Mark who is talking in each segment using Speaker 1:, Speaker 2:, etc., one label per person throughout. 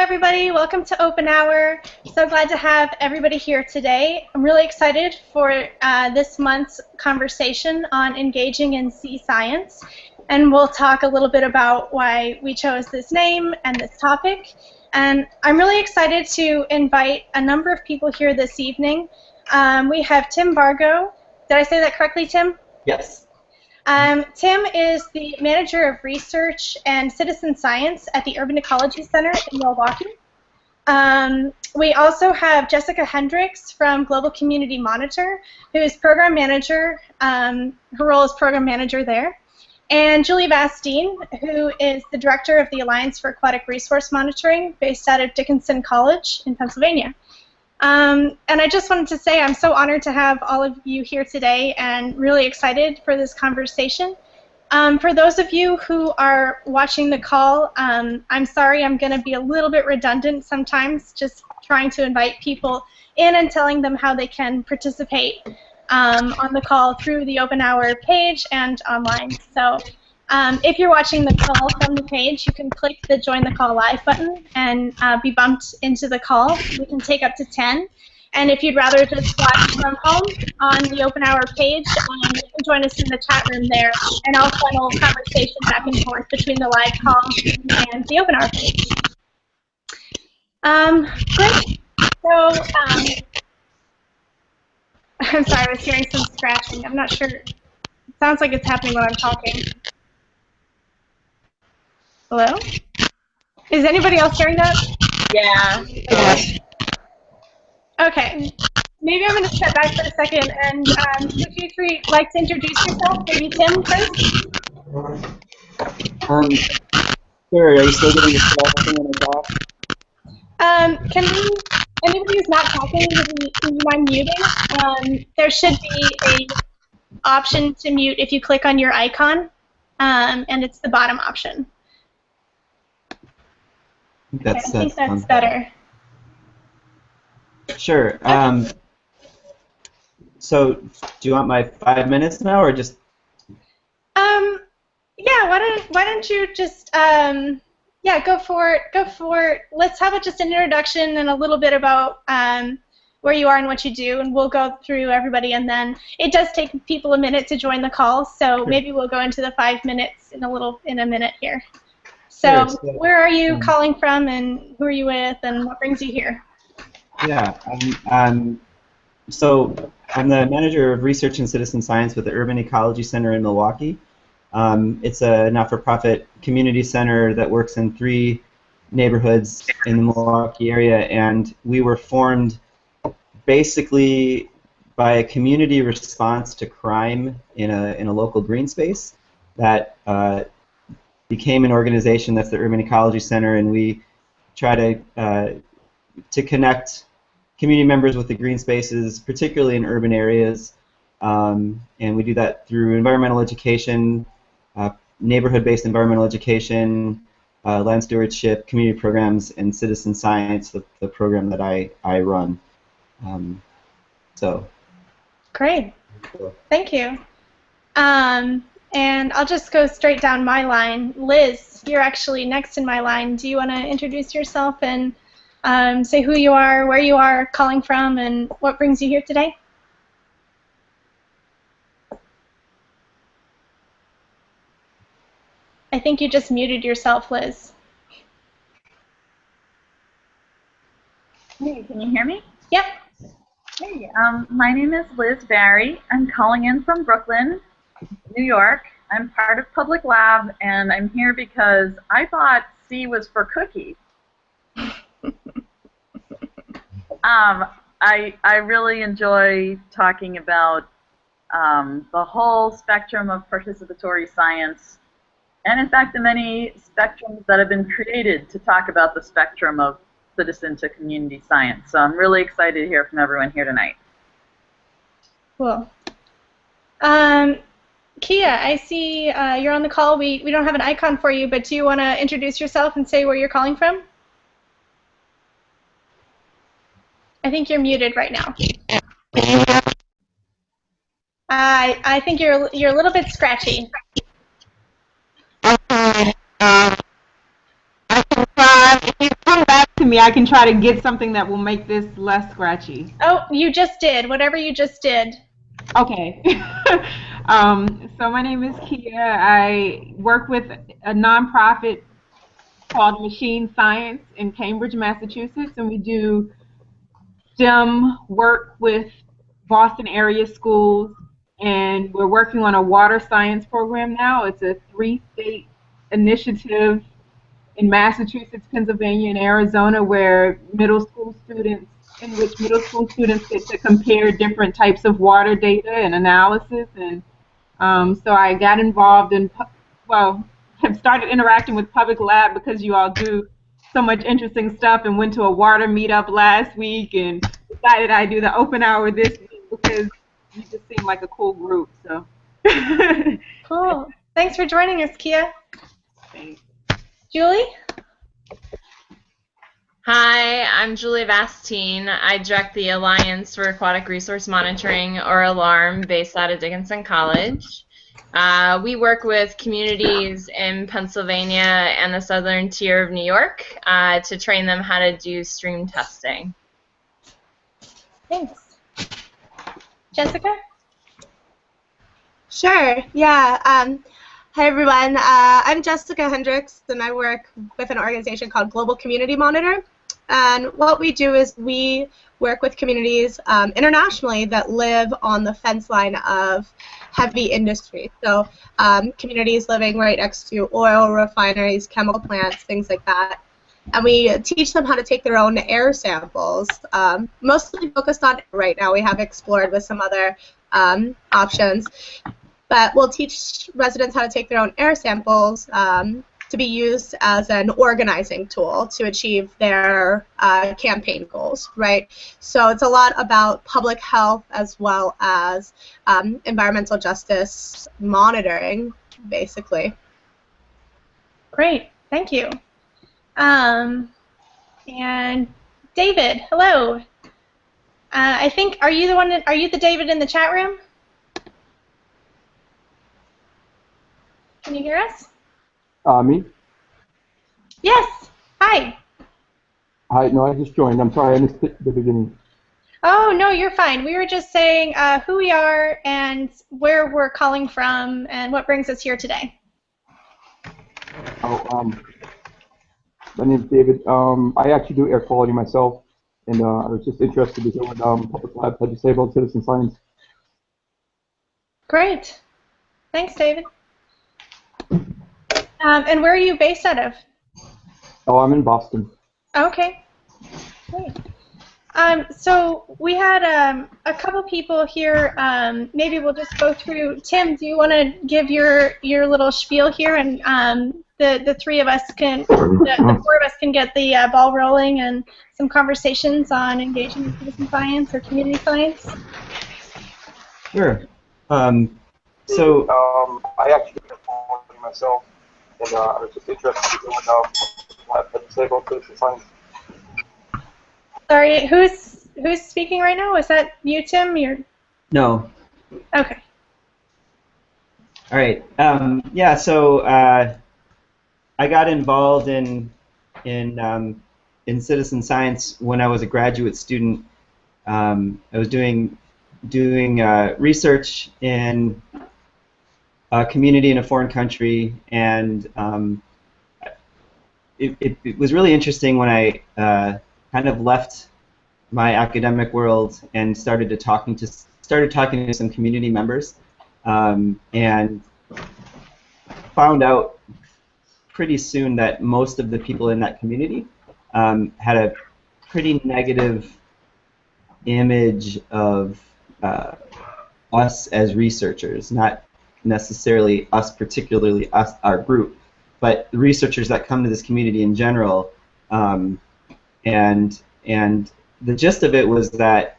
Speaker 1: everybody. Welcome to Open Hour. So glad to have everybody here today. I'm really excited for this month's conversation on engaging in sea science. And we'll talk a little bit about why we chose this name and this topic. And I'm really excited to invite a number of people here this evening. We have Tim Bargo. Did I say that correctly, Tim?
Speaker 2: Yes.
Speaker 1: Tim is the Manager of Research and Citizen Science at the Urban Ecology Center in Milwaukee. We also have Jessica Hendricks from Global Community Monitor, who is Program Manager. Her role is Program Manager there. And Julie Bastien, who is the Director of the Alliance for Aquatic Resource Monitoring, based out of Dickinson College in Pennsylvania. And I just wanted to say I'm so honored to have all of you here today and really excited for this conversation. For those of you who are watching the call, I'm sorry I'm going to be a little bit redundant sometimes, just trying to invite people in and telling them how they can participate on the call through the Open Hour page and online. So if you're watching the call from the page, you can click the Join the Call Live button and be bumped into the call. We can take up to 10. And if you'd rather just watch from home on the Open Hour page, you can join us in the chat room there, and I'll funnel conversation back and forth between the live call and the Open Hour page. Great. So, I'm sorry, I was hearing some scratching. I'm not sure. It sounds like it's happening when I'm talking. Hello? Is anybody else hearing that?
Speaker 3: Yeah.
Speaker 1: Okay. Maybe I'm going to step back for a second, and would you three like to introduce yourself? Maybe Tim first?
Speaker 2: Sure, are you still getting your question when I talk?
Speaker 1: Can we, anybody who's not talking, can you mind muting? There should be an option to mute if you click on your icon, and it's the bottom option. I think that's better.
Speaker 2: Sure. So, do you want my 5 minutes now, or just?
Speaker 1: Yeah. Why don't you just yeah, go for it. Go for it. Let's have just an introduction and a little bit about where you are and what you do, and we'll go through everybody. And then it does take people a minute to join the call, so maybe we'll go into the 5 minutes in a minute here. So, where are you calling from, and who are you with, and what brings you here?
Speaker 2: Yeah, so I'm the Manager of Research and Citizen Science with the Urban Ecology Center in Milwaukee. It's a not-for-profit community center that works in 3 neighborhoods in the Milwaukee area, and we were formed basically by a community response to crime in a local green space that became an organization that's the Urban Ecology Center, and we try to connect community members with the green spaces, particularly in urban areas, and we do that through environmental education, neighborhood-based environmental education, land stewardship, community programs, and citizen science, the program that I run. So.
Speaker 1: Great. Thank you. And I'll just go straight down my line. Liz, you're actually next in my line. Do you want to introduce yourself and say who you are, where you are calling from, and what brings you here today? I think you just muted yourself, Liz.
Speaker 3: Hey, can you hear me?
Speaker 1: Yep.
Speaker 3: Hey, my name is Liz Barry. I'm calling in from Brooklyn, New York. I'm part of Public Lab, and I'm here because I thought C was for cookie. I really enjoy talking about the whole spectrum of participatory science, and in fact the many spectrums that have been created to talk about the spectrum of citizen to community science. So I'm really excited to hear from everyone here tonight.
Speaker 1: Cool. Kia, I see you're on the call. We don't have an icon for you, but do you want to introduce yourself and say where you're calling from? I think you're muted right now. I think you're a little bit scratchy.
Speaker 4: I can try. If you come back to me, I can try to get something that will make this less scratchy.
Speaker 1: Oh, you just did. Whatever you just did.
Speaker 4: Okay. So my name is Kia. I work with a nonprofit called Machine Science in Cambridge, Massachusetts, and we do STEM work with Boston area schools, and we're working on a water science program now. It's a 3-state initiative in Massachusetts, Pennsylvania, and Arizona, where in which middle school students get to compare different types of water data and analysis. And so I got involved in, have started interacting with Public Lab because you all do so much interesting stuff, and went to a water meetup last week and decided I'd do the OpenHour this week because you just seem like a cool group. So.
Speaker 1: Cool. Thanks for joining us, Kia.
Speaker 4: Thanks.
Speaker 1: Julie?
Speaker 5: Hi, I'm Julie Bastien. I direct the Alliance for Aquatic Resource Monitoring, or ALARM, based out of Dickinson College. We work with communities in Pennsylvania and the southern tier of New York to train them how to do stream testing.
Speaker 1: Thanks. Jessica?
Speaker 6: Sure, yeah. Hi, everyone. I'm Jessica Hendricks, and I work with an organization called Global Community Monitor. And what we do is we work with communities internationally that live on the fence line of heavy industry. So communities living right next to oil refineries, chemical plants, things like that. And we teach them how to take their own air samples, mostly focused on right now. We have explored with some other options. But we'll teach residents how to take their own air samples to be used as an organizing tool to achieve their campaign goals, right? So it's a lot about public health as well as environmental justice monitoring, basically.
Speaker 1: Great. Thank you. And David, hello. I think, are you the David in the chat room? Can you hear us?
Speaker 7: Me?
Speaker 1: Yes. Hi.
Speaker 7: Hi, no, I just joined. I'm sorry, I missed the beginning.
Speaker 1: Oh, no, you're fine. We were just saying who we are and where we're calling from and what brings us here today.
Speaker 7: Oh, my name's David. I actually do air quality myself, and I was just interested to hear what Public Lab had to say about citizen science.
Speaker 1: Great. Thanks, David. And where are you based out of?
Speaker 7: Oh, I'm in Boston.
Speaker 1: Okay. Great. So we had a couple people here. Maybe we'll just go through. Tim, do you want to give your little spiel here, and the three of us can, the four of us can get the ball rolling and some conversations on engaging in citizen science or community science?
Speaker 2: Sure.
Speaker 7: I actually do air quality myself, and I was just interested to hear what Public Lab had to say about citizen science.
Speaker 1: Sorry, who's speaking right now? Was that you, Tim?
Speaker 2: No.
Speaker 1: Okay.
Speaker 2: All right. Yeah. So I got involved in citizen science when I was a graduate student. I was doing research in a community in a foreign country, and it was really interesting when I kind of left my academic world and started talking to some community members, and found out pretty soon that most of the people in that community had a pretty negative image of us as researchers, not necessarily us, particularly us, our group, but the researchers that come to this community in general. And the gist of it was that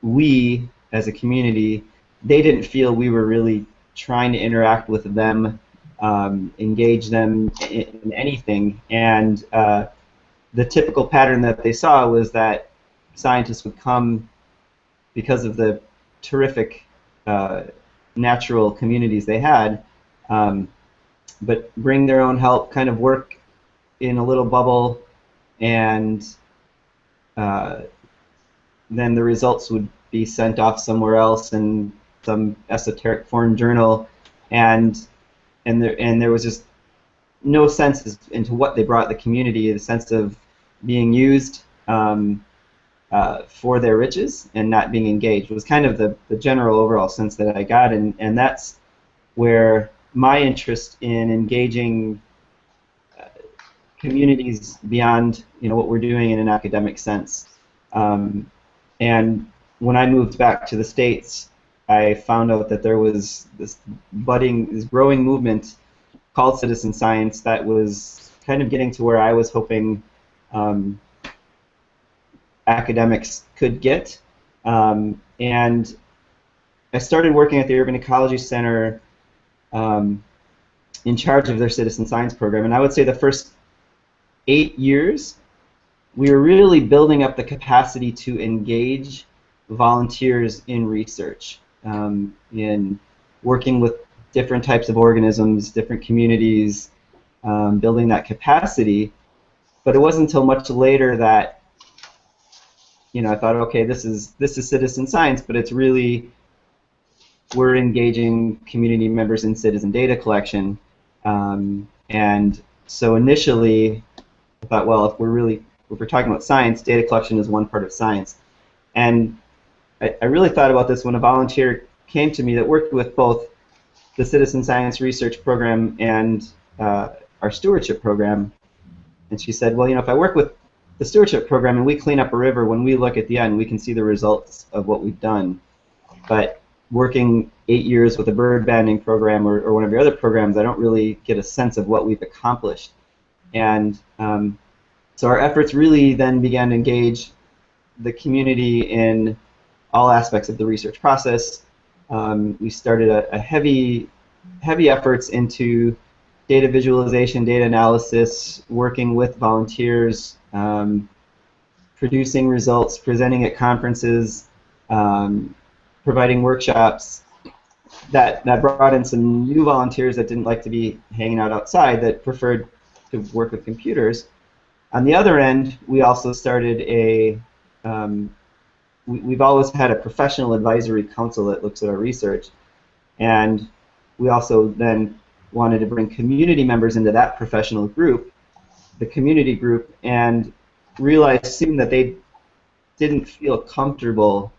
Speaker 2: we, as a community, they didn't feel we were really trying to interact with them, engage them in anything. And the typical pattern that they saw was that scientists would come because of the terrific natural communities they had, but bring their own help, kind of work in a little bubble, and then the results would be sent off somewhere else in some esoteric foreign journal, and there was just no sense into what they brought the community, the sense of being used for their riches and not being engaged. It was kind of the general overall sense that I got, and that's where my interest in engaging communities beyond what we're doing in an academic sense. And when I moved back to the States, I found out that there was this growing movement called citizen science that was kind of getting to where I was hoping academics could get. And I started working at the Urban Ecology Center in charge of their citizen science program. And I would say the first 8 years, we were really building up the capacity to engage volunteers in research, in working with different types of organisms, different communities, building that capacity. But it wasn't until much later that I thought, okay, this is citizen science, but it's really we're engaging community members in citizen data collection. And so initially, I thought, well, if we're talking about science, data collection is one part of science. And I really thought about this when a volunteer came to me that worked with both the citizen science research program and our stewardship program. And she said, well, if I work with the stewardship program and we clean up a river, when we look at the end, we can see the results of what we've done. But working 8 years with a bird banding program or one of your other programs, I don't really get a sense of what we've accomplished. And so our efforts really then began to engage the community in all aspects of the research process. We started a heavy efforts into data visualization, data analysis, working with volunteers, producing results, presenting at conferences, providing workshops. That brought in some new volunteers that didn't like to be hanging out outside, that preferred to work with computers. On the other end, we also started we've always had a professional advisory council that looks at our research, and we also then wanted to bring community members into that professional group, the community group, and realized soon that they didn't feel comfortable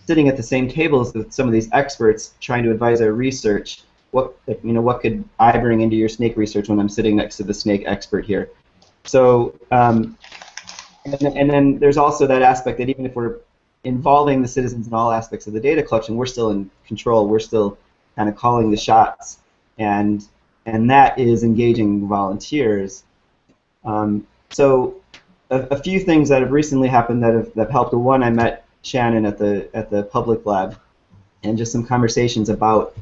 Speaker 2: sitting at the same tables with some of these experts trying to advise our research. What could I bring into your snake research when I'm sitting next to the snake expert here? So, and then there's also that aspect that even if we're involving the citizens in all aspects of the data collection, we're still in control. We're still kind of calling the shots, and that is engaging volunteers. So, a few things that have recently happened that have helped. One, I met Shannon at the public lab, and just some conversations about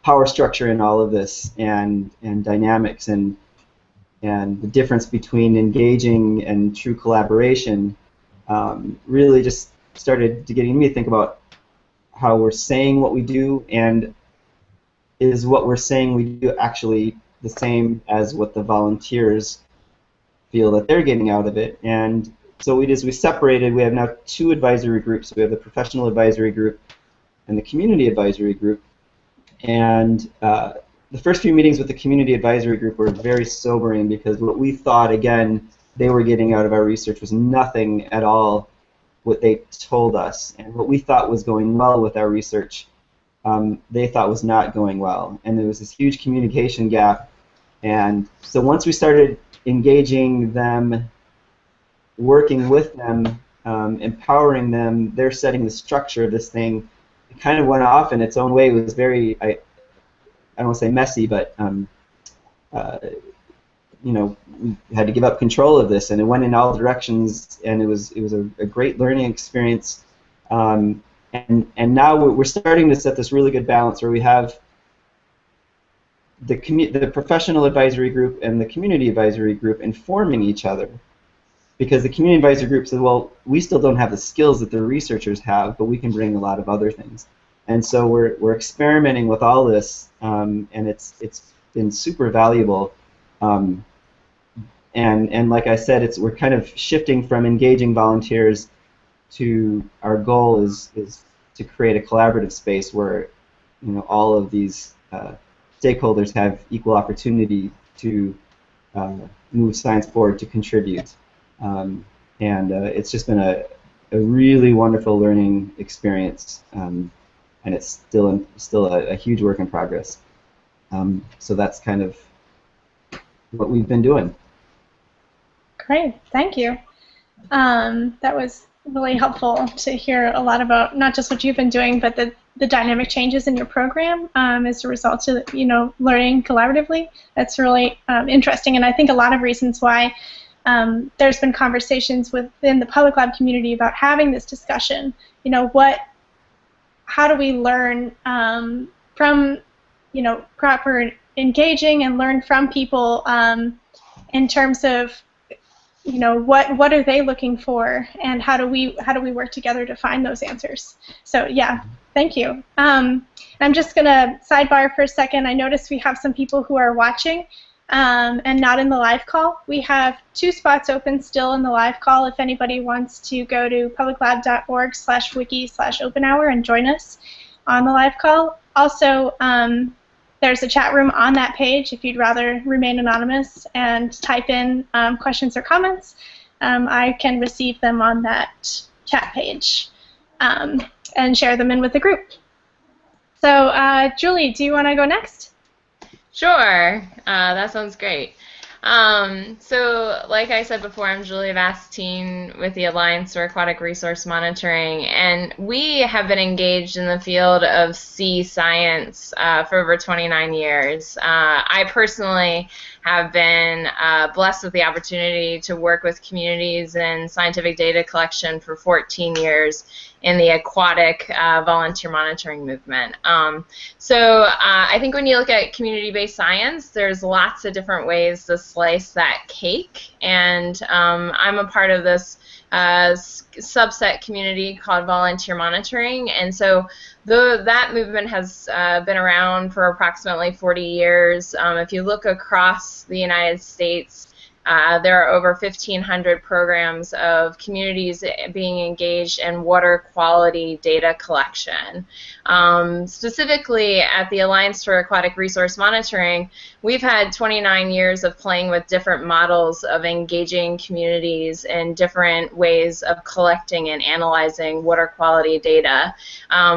Speaker 2: power structure in all of this, and dynamics, and the difference between engaging and true collaboration. Really just started to getting me to think about how we're saying what we do, and is what we're saying we do actually the same as what the volunteers feel that they're getting out of it. And so we separated. We have now 2 advisory groups. We have the professional advisory group and the community advisory group. And the first few meetings with the community advisory group were very sobering, because what we thought, again, they were getting out of our research was nothing at all what they told us. And what we thought was going well with our research, they thought was not going well. And there was this huge communication gap. And so once we started engaging them, working with them, empowering them, they're setting the structure of this thing, it kind of went off in its own way. It was very, I don't want to say messy, but we had to give up control of this, and it went in all directions, and it was a great learning experience. And now we're starting to set this really good balance where we have the professional advisory group and the community advisory group informing each other, because the community advisory group said, well, we still don't have the skills that the researchers have, but we can bring a lot of other things. And so we're experimenting with all this, and it's been super valuable. and like I said, we're kind of shifting from engaging volunteers to our goal is to create a collaborative space where all of these stakeholders have equal opportunity to move science forward, to contribute. And it's just been a really wonderful learning experience, and it's still a huge work in progress. So that's kind of what we've been doing.
Speaker 1: Great, thank you. That was really helpful to hear a lot about not just what you've been doing, but the dynamic changes in your program as a result of learning collaboratively. That's really interesting, and I think a lot of reasons why there's been conversations within the public lab community about having this discussion. How do we learn from proper engaging and learn from people in terms of what are they looking for, and how do we work together to find those answers? So yeah, thank you. I'm just gonna sidebar for a second. I noticed we have some people who are watching and not in the live call. We have 2 spots open still in the live call if anybody wants to go to publiclab.org/wiki/OpenHour and join us on the live call. Also, there's a chat room on that page if you'd rather remain anonymous and type in questions or comments. I can receive them on that chat page and share them in with the group. So, Julie, do you want to go next?
Speaker 5: Sure, that sounds great. So, like I said before, I'm Julie Bastien with the Alliance for Aquatic Resource Monitoring, and we have been engaged in the field of sea science for over 29 years. I personally have been blessed with the opportunity to work with communities in scientific data collection for 14 years in the aquatic volunteer monitoring movement. So I think when you look at community-based science, there's lots of different ways to slice that cake, and I'm a part of this subset community called volunteer monitoring, and so that movement has been around for approximately 40 years. If you look across the United States, there are over 1,500 programs of communities being engaged in water quality data collection. Specifically at the Alliance for Aquatic Resource Monitoring, we've had 29 years of playing with different models of engaging communities in different ways of collecting and analyzing water quality data.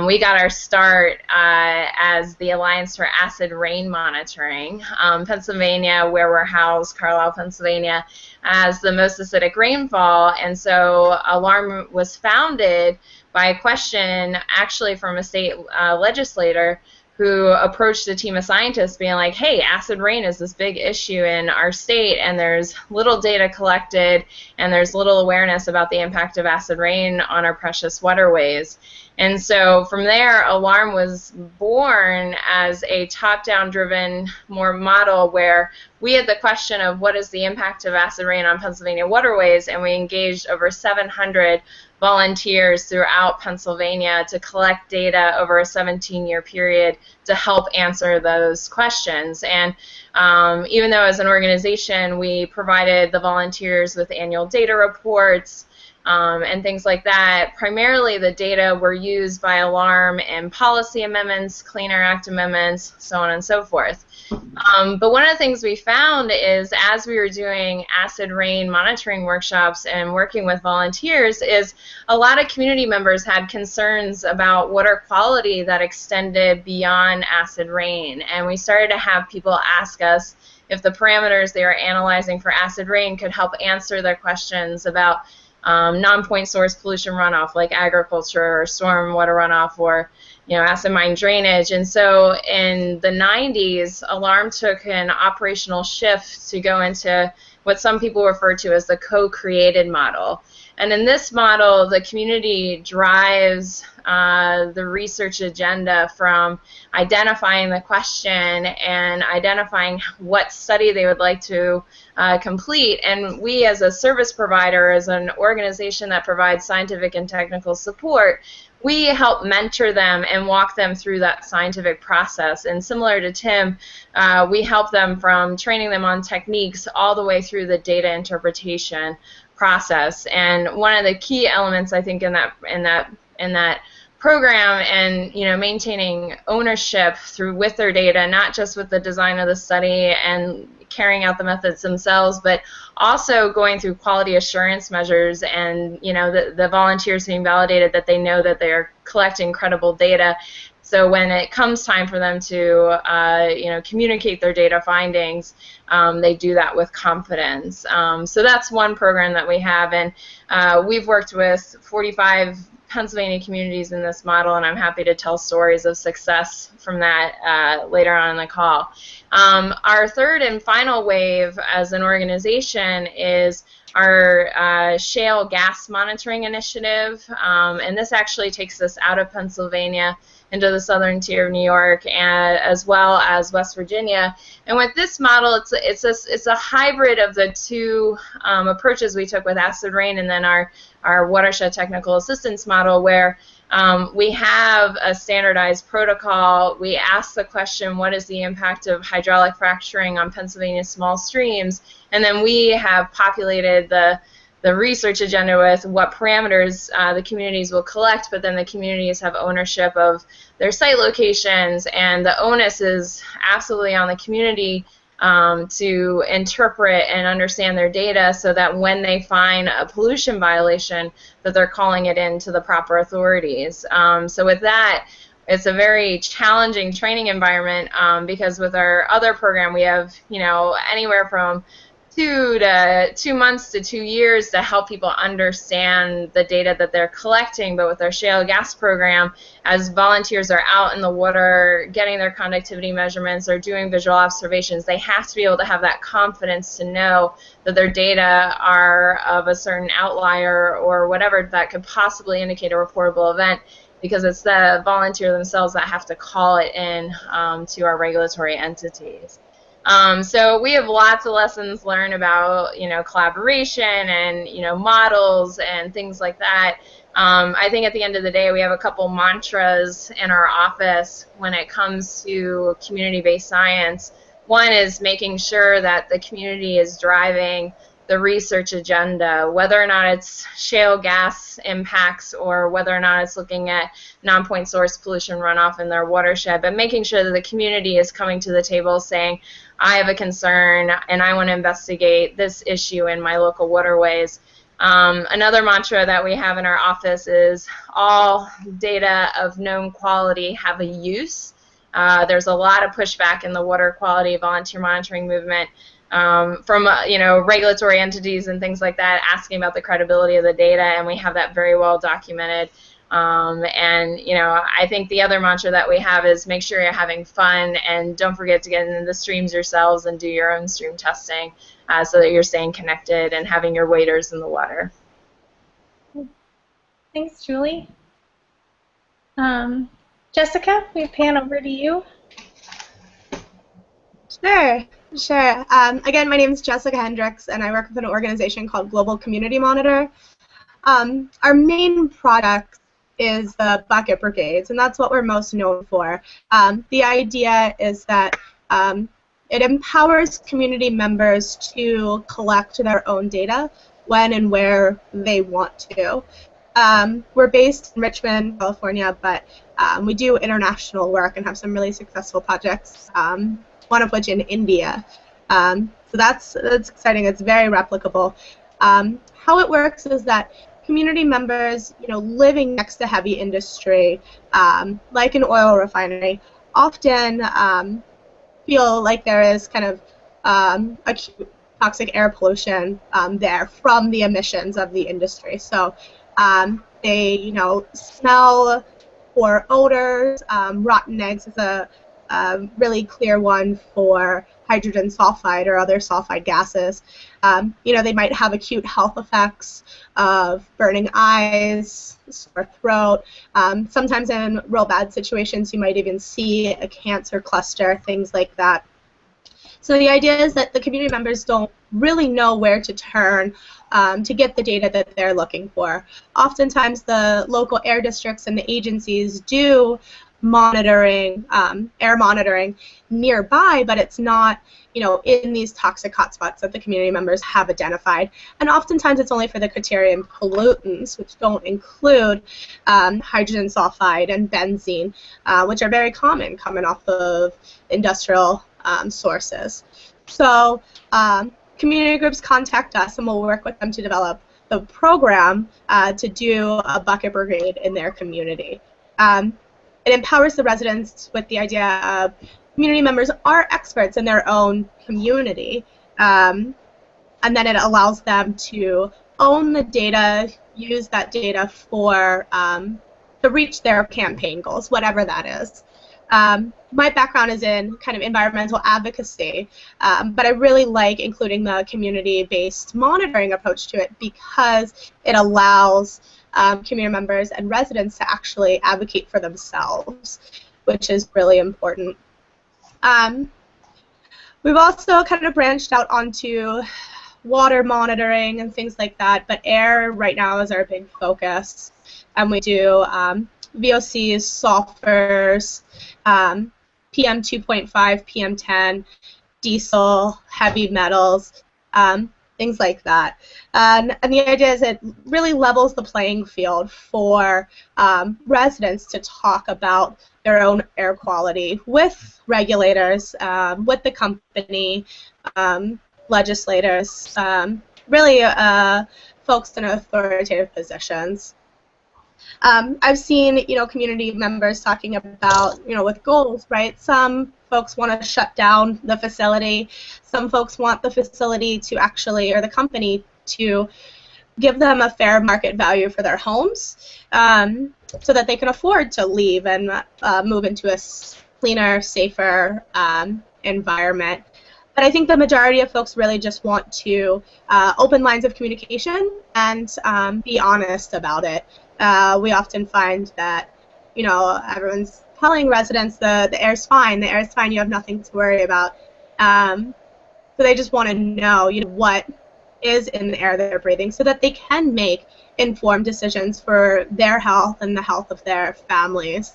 Speaker 5: We got our start as the Alliance for Acid Rain Monitoring. Pennsylvania, where we're housed, Carlisle, Pennsylvania, as the most acidic rainfall, and so Alarm was founded by a question actually from a state legislator who approached a team of scientists being like, hey, acid rain is this big issue in our state, and there's little data collected, and there's little awareness about the impact of acid rain on our precious waterways. And so from there, Alarm was born as a top-down driven more model where we had the question of what is the impact of acid rain on Pennsylvania waterways, and we engaged over 700 volunteers throughout Pennsylvania to collect data over a 17-year period to help answer those questions. And even though as an organization we provided the volunteers with annual data reports and things like that, primarily the data were used by Alarm in policy amendments, Clean Air Act amendments, so on and so forth. But one of the things we found is as we were doing acid rain monitoring workshops and working with volunteers is a lot of community members had concerns about water quality that extended beyond acid rain. And we started to have people ask us if the parameters they were analyzing for acid rain could help answer their questions about non-point source pollution runoff like agriculture or stormwater runoff or acid mine drainage. And so in the 90s, Alarm took an operational shift to go into what some people refer to as the co-created model. And in this model, the community drives the research agenda from identifying the question and identifying what study they would like to complete. And we as a service provider, as an organization that provides scientific and technical support, we help mentor them and walk them through that scientific process. And similar to Tim, we help them from training them on techniques all the way through the data interpretation process. And one of the key elements, I think, in that program, and maintaining ownership with their data, not just with the design of the study and carrying out the methods themselves, but also going through quality assurance measures, and the volunteers being validated that they know that they are collecting credible data. So when it comes time for them to communicate their data findings, they do that with confidence. So that's one program that we have, and we've worked with 45 Pennsylvania communities in this model, and I'm happy to tell stories of success from that later on in the call. Our third and final wave as an organization is our shale gas monitoring initiative, and this actually takes us out of Pennsylvania into the southern tier of New York, and as well as West Virginia. And with this model, it's a hybrid of the two approaches we took with acid rain, and then our watershed technical assistance model, where we have a standardized protocol. We ask the question, what is the impact of hydraulic fracturing on Pennsylvania's small streams? And then we have populated the research agenda with what parameters the communities will collect, but then the communities have ownership of their site locations, and the onus is absolutely on the community to interpret and understand their data, so that when they find a pollution violation, that they're calling it in to the proper authorities. So with that, it's a very challenging training environment, because with our other program, we have anywhere from 2 months to 2 years to help people understand the data that they're collecting. But with our shale gas program, as volunteers are out in the water getting their conductivity measurements or doing visual observations, they have to be able to have that confidence to know that their data are of a certain outlier or whatever that could possibly indicate a reportable event, because it's the volunteer themselves that have to call it in to our regulatory entities. So we have lots of lessons learned about, collaboration and, models and things like that. I think at the end of the day, we have a couple mantras in our office when it comes to community-based science. One is making sure that the community is driving the research agenda, whether or not it's shale gas impacts or whether or not it's looking at non-point source pollution runoff in their watershed, but making sure that the community is coming to the table saying, I have a concern and I want to investigate this issue in my local waterways. Another mantra that we have in our office is all data of known quality have a use. There's a lot of pushback in the water quality volunteer monitoring movement from regulatory entities and things like that, asking about the credibility of the data, and we have that very well documented. I think the other mantra that we have is make sure you're having fun and don't forget to get into the streams yourselves and do your own stream testing so that you're staying connected and having your waders in the water.
Speaker 1: Thanks, Julie. Jessica, we pan over to you.
Speaker 6: Sure. Again, my name is Jessica Hendricks, and I work with an organization called Global Community Monitor. Our main product is the bucket brigades, and that's what we're most known for. The idea is that it empowers community members to collect their own data when and where they want to. We're based in Richmond, California, but we do international work and have some really successful projects, one of which in India. So that's exciting. It's very replicable. How it works is that community members, living next to heavy industry, like an oil refinery, often feel like there is kind of acute toxic air pollution there from the emissions of the industry. So they, smell for odors. Rotten eggs is a really clear one for hydrogen sulfide or other sulfide gases. They might have acute health effects of burning eyes, sore throat. Sometimes in real bad situations, you might even see a cancer cluster, things like that. So the idea is that the community members don't really know where to turn to get the data that they're looking for. Oftentimes the local air districts and the agencies do monitoring, air monitoring nearby, but it's not, you know, in these toxic hotspots that the community members have identified. And oftentimes it's only for the criterion pollutants, which don't include hydrogen sulfide and benzene, which are very common coming off of industrial sources. So community groups contact us and we'll work with them to develop the program to do a bucket brigade in their community. It empowers the residents with the idea of community members are experts in their own community, and then it allows them to own the data, use that data for to reach their campaign goals, whatever that is. My background is in kind of environmental advocacy, but I really like including the community-based monitoring approach to it because it allows community members and residents to actually advocate for themselves, which is really important. We've also kind of branched out onto water monitoring and things like that, but air right now is our big focus, and we do VOCs, sulfurs, PM 2.5, PM10, diesel, heavy metals, things like that. And the idea is it really levels the playing field for residents to talk about their own air quality with regulators, with the company, legislators, really folks in authoritative positions. I've seen, you know, community members talking about, you know, with goals, right? Some folks want to shut down the facility. Some folks want the facility to actually, or the company to give them a fair market value for their homes so that they can afford to leave and move into a cleaner, safer environment. But I think the majority of folks really just want to open lines of communication and be honest about it. We often find that, you know, everyone's telling residents the air's fine, you have nothing to worry about. So they just want to know, you know, what is in the air that they're breathing so that they can make informed decisions for their health and the health of their families.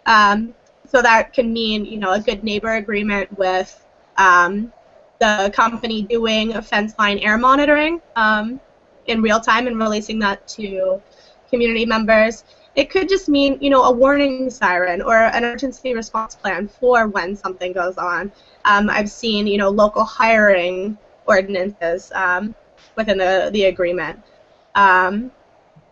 Speaker 6: So that can mean, you know, a good neighbor agreement with the company doing a fence line air monitoring in real time and releasing that to community members. It could just mean, you know, a warning siren or an emergency response plan for when something goes on. I've seen, you know, local hiring ordinances within the agreement. So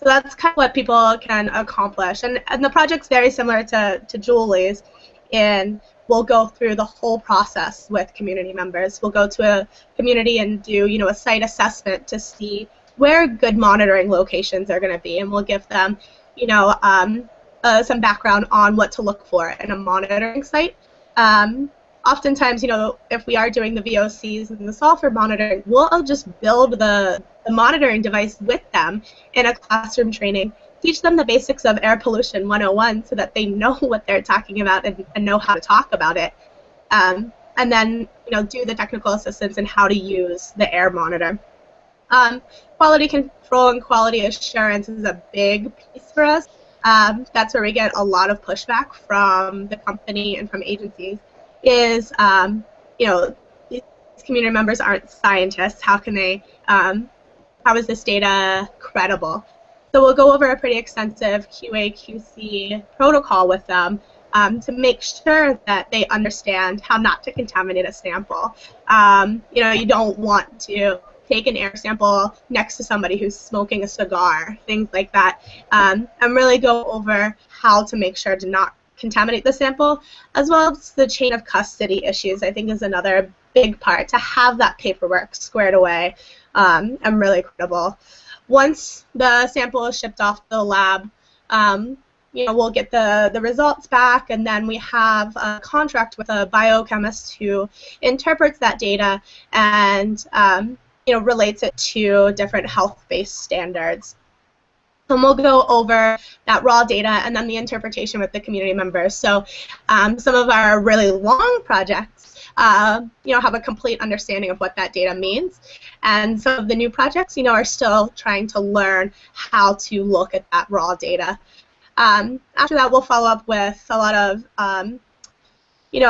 Speaker 6: that's kind of what people can accomplish. And the project's very similar to Julie's, and we'll go through the whole process with community members. We'll go to a community and do, you know, a site assessment to see where good monitoring locations are going to be, and we'll give them, you know, some background on what to look for in a monitoring site. Oftentimes, you know, if we are doing the VOCs and the sulfur monitoring, we'll just build the monitoring device with them in a classroom training, teach them the basics of air pollution 101 so that they know what they're talking about and know how to talk about it. And then, you know, do the technical assistance in how to use the air monitor. Quality control and quality assurance is a big piece for us. That's where we get a lot of pushback from the company and from agencies is, you know, these community members aren't scientists. How can they, how is this data credible? So we'll go over a pretty extensive QA/QC protocol with them to make sure that they understand how not to contaminate a sample. You know, you don't want to take an air sample next to somebody who's smoking a cigar, things like that, and really go over how to make sure to not contaminate the sample, as well as the chain of custody issues, I think is another big part, to have that paperwork squared away and really credible. Once the sample is shipped off the lab, you know, we'll get the results back, and then we have a contract with a biochemist who interprets that data and you know, relates it to different health-based standards. And we'll go over that raw data and then the interpretation with the community members. So some of our really long projects, have a complete understanding of what that data means. And some of the new projects, are still trying to learn how to look at that raw data. After that, we'll follow up with a lot of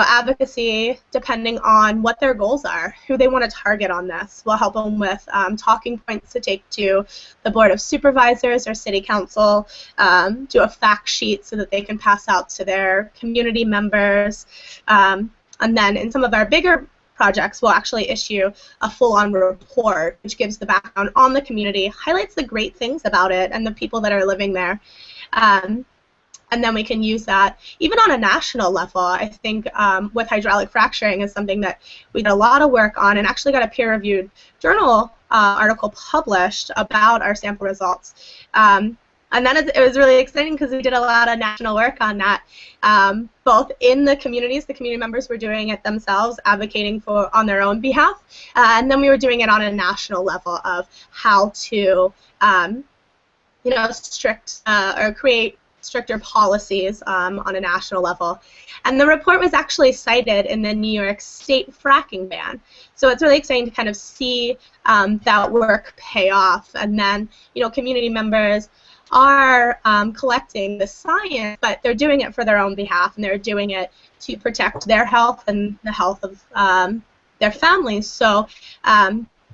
Speaker 6: advocacy depending on what their goals are, who they want to target on this. We'll help them with talking points to take to the Board of Supervisors or City Council, do a fact sheet so that they can pass out to their community members. And then in some of our bigger projects, we'll actually issue a full-on report which gives the background on the community, highlights the great things about it and the people that are living there. And then we can use that even on a national level. I think with hydraulic fracturing is something that we did a lot of work on and actually got a peer-reviewed journal article published about our sample results. And then it was really exciting because we did a lot of national work on that, both in the communities. The community members were doing it themselves, advocating for on their own behalf, and then we were doing it on a national level of how to, or create stricter policies on a national level. And the report was actually cited in the New York State fracking ban. So it's really exciting to kind of see that work pay off. And then, community members are collecting the science, but they're doing it for their own behalf, and they're doing it to protect their health and the health of their families. So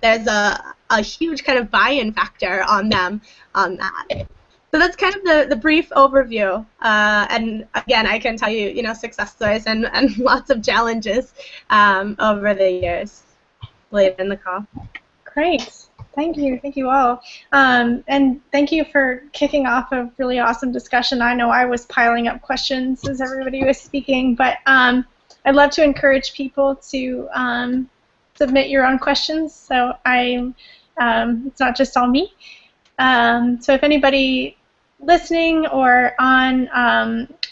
Speaker 6: there's a huge kind of buy-in factor on them on that. So that's kind of the brief overview, and again, I can tell you, success stories and lots of challenges over the years later in the call.
Speaker 1: Great, thank you all, and thank you for kicking off a really awesome discussion. I know I was piling up questions as everybody was speaking, but I'd love to encourage people to submit your own questions. So it's not just all me. So if anybody listening or on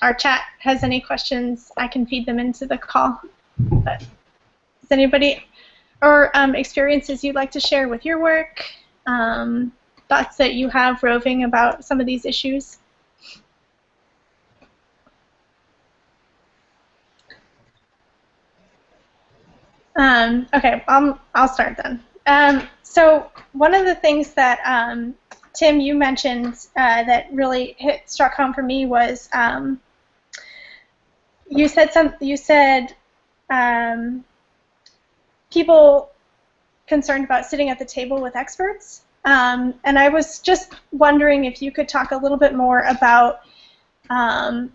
Speaker 1: our chat has any questions, I can feed them into the call. But does anybody or experiences you'd like to share with your work, thoughts that you have roving about some of these issues? Okay, I'll start then. So one of the things that Tim, you mentioned that really struck home for me was you said people concerned about sitting at the table with experts, and I was just wondering if you could talk a little bit more about the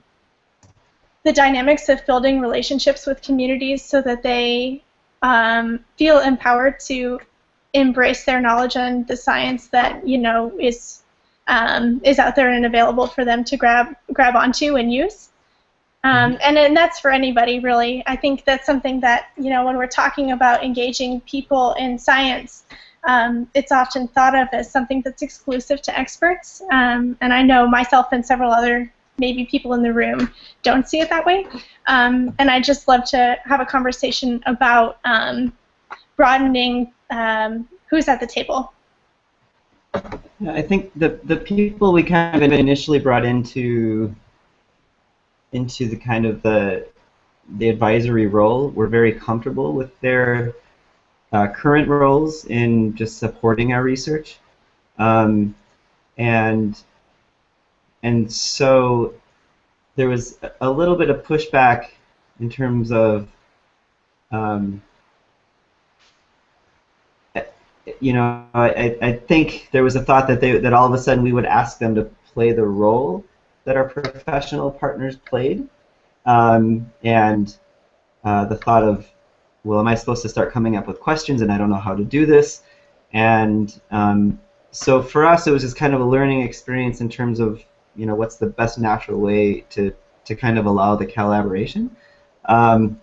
Speaker 1: dynamics of building relationships with communities so that they feel empowered to embrace their knowledge and the science that is out there and available for them to grab onto and use. And that's for anybody, really. I think that's something that, when we're talking about engaging people in science, it's often thought of as something that's exclusive to experts. And I know myself and several other maybe people in the room don't see it that way. And I'd just love to have a conversation about broadening who's at the table.
Speaker 2: Yeah, I think the people we kind of initially brought into the kind of the advisory role were very comfortable with their current roles in just supporting our research, and so there was a little bit of pushback in terms of I think there was a thought that all of a sudden we would ask them to play the role that our professional partners played, and the thought of, well, am I supposed to start coming up with questions and I don't know how to do this? And so for us, it was just kind of a learning experience in terms of, what's the best natural way to kind of allow the collaboration. And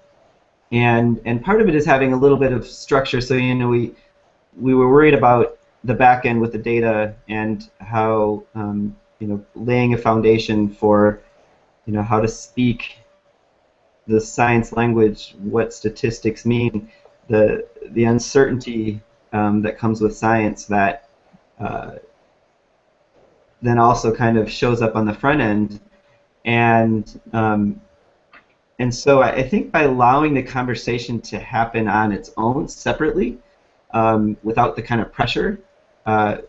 Speaker 2: part of it is having a little bit of structure. So, we were worried about the back end with the data and how, laying a foundation for, how to speak the science language, what statistics mean, the uncertainty that comes with science that then also kind of shows up on the front end. And so I think by allowing the conversation to happen on its own separately, without the kind of pressure,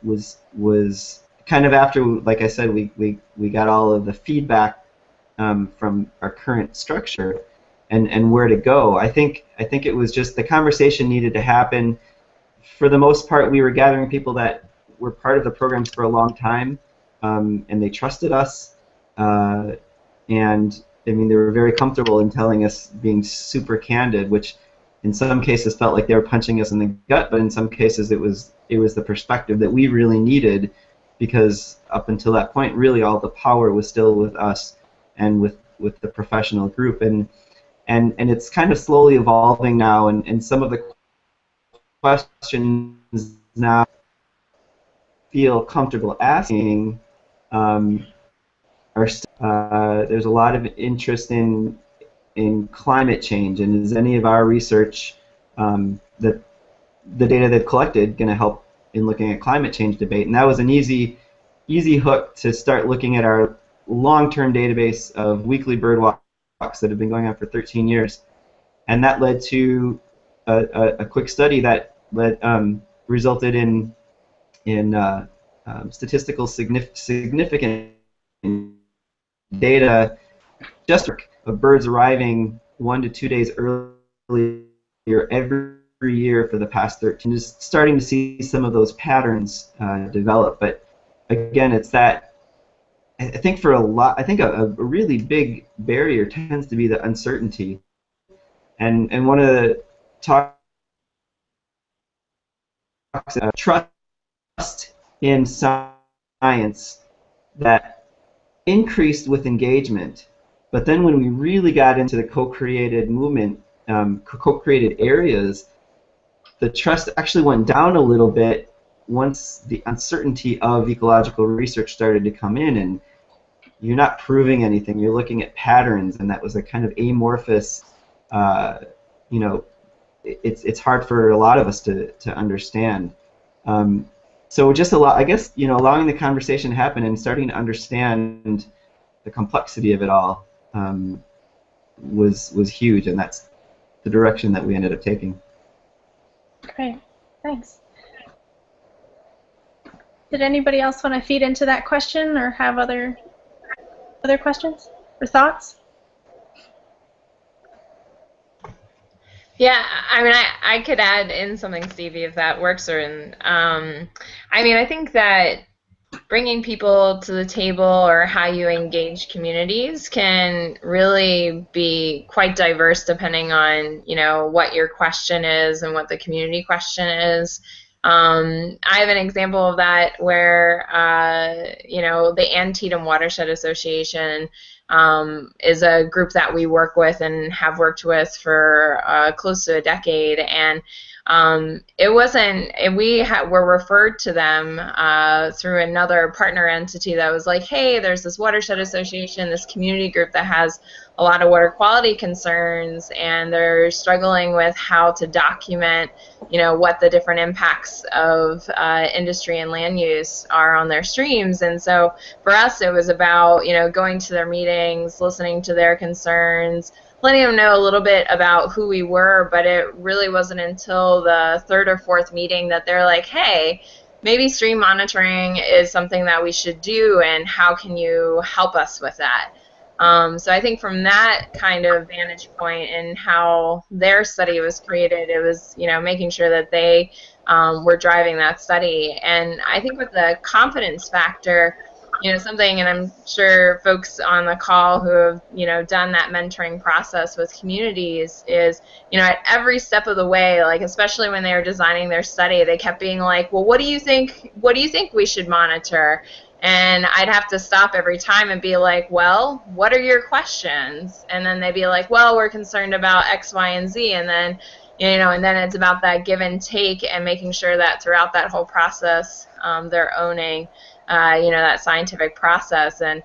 Speaker 2: was kind of after, like I said, we got all of the feedback from our current structure and where to go. I think it was just the conversation needed to happen. For the most part, we were gathering people that were part of the programs for a long time, and they trusted us, and I mean, they were very comfortable in telling us, being super candid, which in some cases felt like they were punching us in the gut, but in some cases it was the perspective that we really needed, because up until that point, really all the power was still with us and with the professional group, and it's kind of slowly evolving now, and some of the questions now feel comfortable asking there's a lot of interest in climate change, and is any of our research, that the data they've collected, going to help in looking at climate change debate? And that was an easy hook to start looking at our long-term database of weekly bird walks that have been going on for 13 years, and that led to a quick study that resulted in statistical significant data just of birds arriving 1 to 2 days earlier every year for the past 13. Just starting to see some of those patterns develop. But again, it's that I think a really big barrier tends to be the uncertainty. And one of the talks trust in science that increased with engagement, but then when we really got into the co-created movement, co-created areas, the trust actually went down a little bit once the uncertainty of ecological research started to come in, and you're not proving anything, you're looking at patterns, and that was a kind of amorphous, it's hard for a lot of us to understand. So just allowing the conversation to happen and starting to understand the complexity of it all was huge, and that's the direction that we ended up taking.
Speaker 1: Great, thanks. Did anybody else want to feed into that question or have other questions or thoughts?
Speaker 5: Yeah, I mean, I could add in something, Stevie, if that works. I think that bringing people to the table, or how you engage communities, can really be quite diverse depending on, what your question is and what the community question is. I have an example of that where, the Antietam Watershed Association is a group that we work with and have worked with for close to a decade, and we were referred to them through another partner entity that was like, hey, there's this Watershed Association, this community group that has a lot of water quality concerns, and they're struggling with how to document, what the different impacts of industry and land use are on their streams. And so for us, it was about, going to their meetings, listening to their concerns, letting them know a little bit about who we were, but it really wasn't until the third or fourth meeting that they're like, hey, maybe stream monitoring is something that we should do, and how can you help us with that? So I think from that kind of vantage point and how their study was created, it was, making sure that they were driving that study. And I think with the confidence factor, something, and I'm sure folks on the call who have, done that mentoring process with communities is, at every step of the way, like especially when they were designing their study, they kept being like, well, what do you think we should monitor? And I'd have to stop every time and be like, well, what are your questions? And then they'd be like, well, we're concerned about X, Y, and Z. And then, and then it's about that give and take and making sure that throughout that whole process, they're owning, that scientific process. And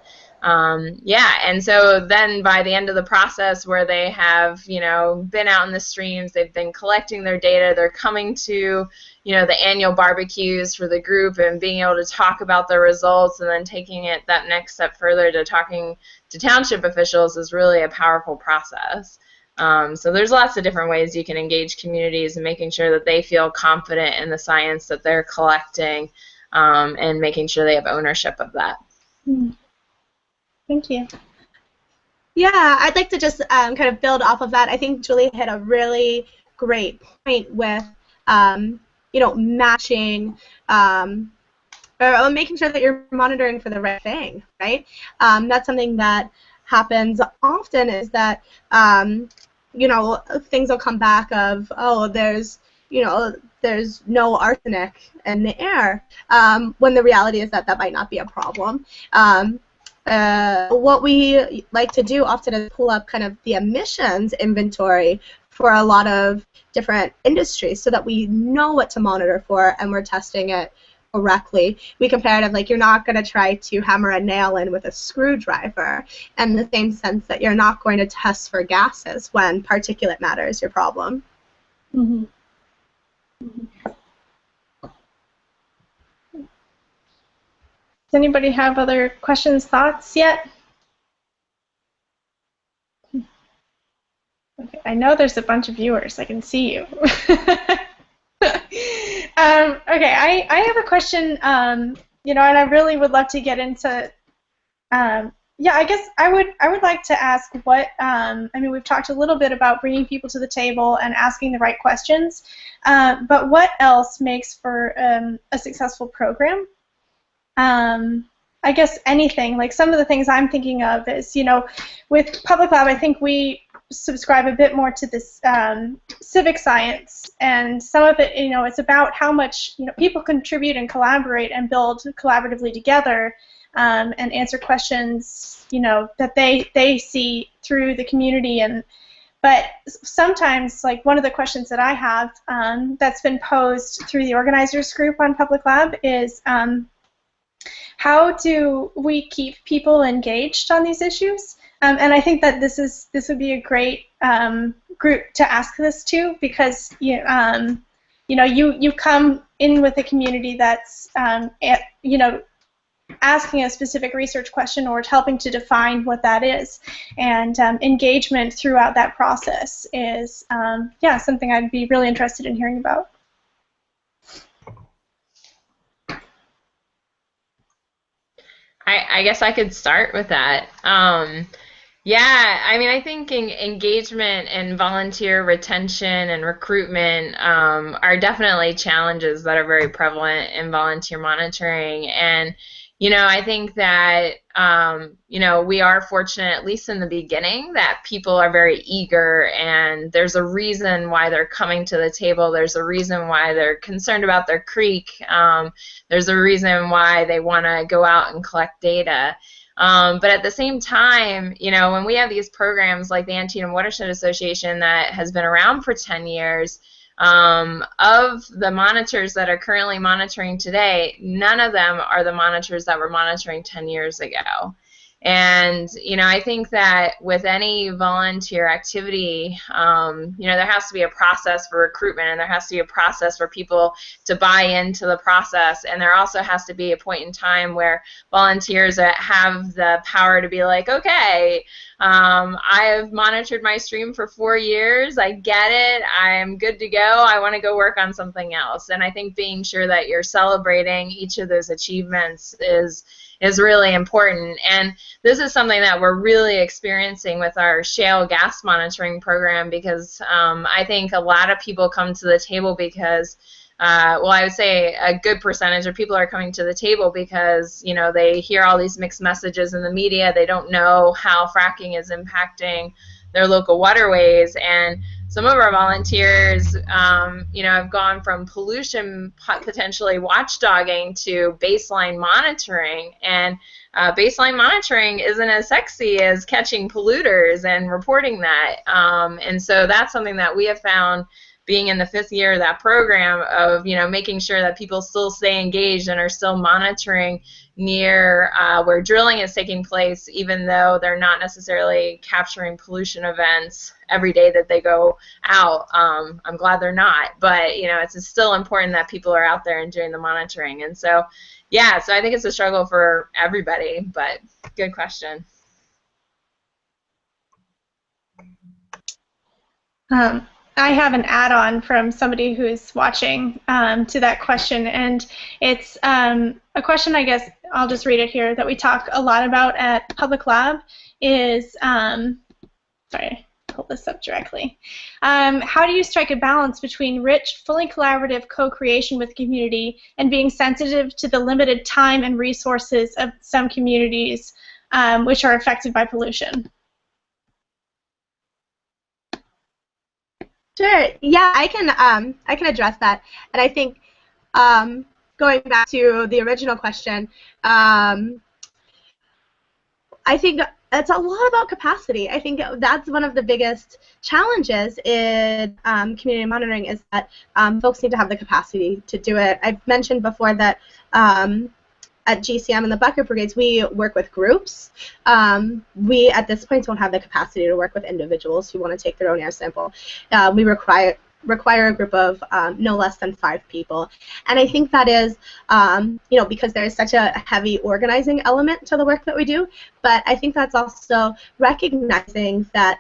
Speaker 5: Yeah, and so then by the end of the process where they have, been out in the streams, they've been collecting their data, they're coming to, the annual barbecues for the group and being able to talk about the results and then taking it that next step further to talking to township officials is really a powerful process. So there's lots of different ways you can engage communities and making sure that they feel confident in the science that they're collecting and making sure they have ownership of that.
Speaker 1: Thank you.
Speaker 6: Yeah, I'd like to just kind of build off of that. I think Julie hit a really great point with, matching or making sure that you're monitoring for the right thing, right? That's something that happens often is that, things will come back of, oh, there's no arsenic in the air, when the reality is that might not be a problem. What we like to do often is pull up kind of the emissions inventory for a lot of different industries so that we know what to monitor for and we're testing it correctly. We compare it like you're not going to try to hammer a nail in with a screwdriver, in the same sense that you're not going to test for gases when particulate matter is your problem.
Speaker 1: Mm-hmm. Does anybody have other questions, thoughts yet? Okay, I know there's a bunch of viewers. I can see you. Okay, I have a question, and I really would love to get into. Yeah, I guess I would like to ask what. I mean, we've talked a little bit about bringing people to the table and asking the right questions, but what else makes for a successful program? I guess anything. Like some of the things I'm thinking of is, with Public Lab, I think we subscribe a bit more to this civic science, and some of it, it's about how much people contribute and collaborate and build collaboratively together and answer questions, that they see through the community. But sometimes, like one of the questions that I have that's been posed through the organizers group on Public Lab is, how do we keep people engaged on these issues? And I think that this would be a great group to ask this to, because you come in with a community that's asking a specific research question or helping to define what that is, and engagement throughout that process is something I'd be really interested in hearing about.
Speaker 5: I guess I could start with that. Yeah, I mean, I think engagement and volunteer retention and recruitment are definitely challenges that are very prevalent in volunteer monitoring. And, I think that, we are fortunate, at least in the beginning, that people are very eager, and there's a reason why they're coming to the table. There's a reason why they're concerned about their creek. There's a reason why they want to go out and collect data. But at the same time, when we have these programs like the Antietam Watershed Association that has been around for 10 years, of the monitors that are currently monitoring today, none of them are the monitors that were monitoring 10 years ago. And, I think that with any volunteer activity, there has to be a process for recruitment, and there has to be a process for people to buy into the process, and there also has to be a point in time where volunteers have the power to be like, okay, I have monitored my stream for 4 years, I get it, I'm good to go, I want to go work on something else. And I think being sure that you're celebrating each of those achievements is really important. And this is something that we're really experiencing with our shale gas monitoring program, because I think a lot of people come to the table because, I would say a good percentage of people are coming to the table because, they hear all these mixed messages in the media. They don't know how fracking is impacting their local waterways. And some of our volunteers, have gone from pollution potentially watchdogging to baseline monitoring. And baseline monitoring isn't as sexy as catching polluters and reporting that. And so that's something that we have found being in the 5th year of that program of, you know, making sure that people still stay engaged and are still monitoring near where drilling is taking place, even though they're not necessarily capturing pollution events every day that they go out. I'm glad they're not, but, you know, it's still important that people are out there and doing the monitoring. And so, yeah, so I think it's a struggle for everybody, but good question.
Speaker 1: I have an add-on from somebody who's watching to that question, and it's a question, I guess, I'll just read it here, that we talk a lot about at Public Lab is, sorry, pull this up directly. How do you strike a balance between rich, fully collaborative co-creation with community and being sensitive to the limited time and resources of some communities which are affected by pollution?
Speaker 6: Sure. Yeah, I can address that. And I think going back to the original question, I think it's a lot about capacity. I think that's one of the biggest challenges in community monitoring is that folks need to have the capacity to do it. I've mentioned before that at GCM and the bucket brigades, we work with groups. We, at this point, don't have the capacity to work with individuals who want to take their own air sample. We require a group of no less than 5 people. And I think that is, you know, because there is such a heavy organizing element to the work that we do, but I think that's also recognizing that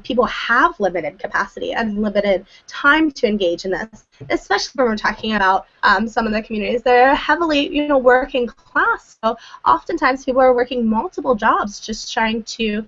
Speaker 6: people have limited capacity and limited time to engage in this, especially when we're talking about some of the communities that are heavily, you know, working class. So oftentimes people are working multiple jobs just trying to, you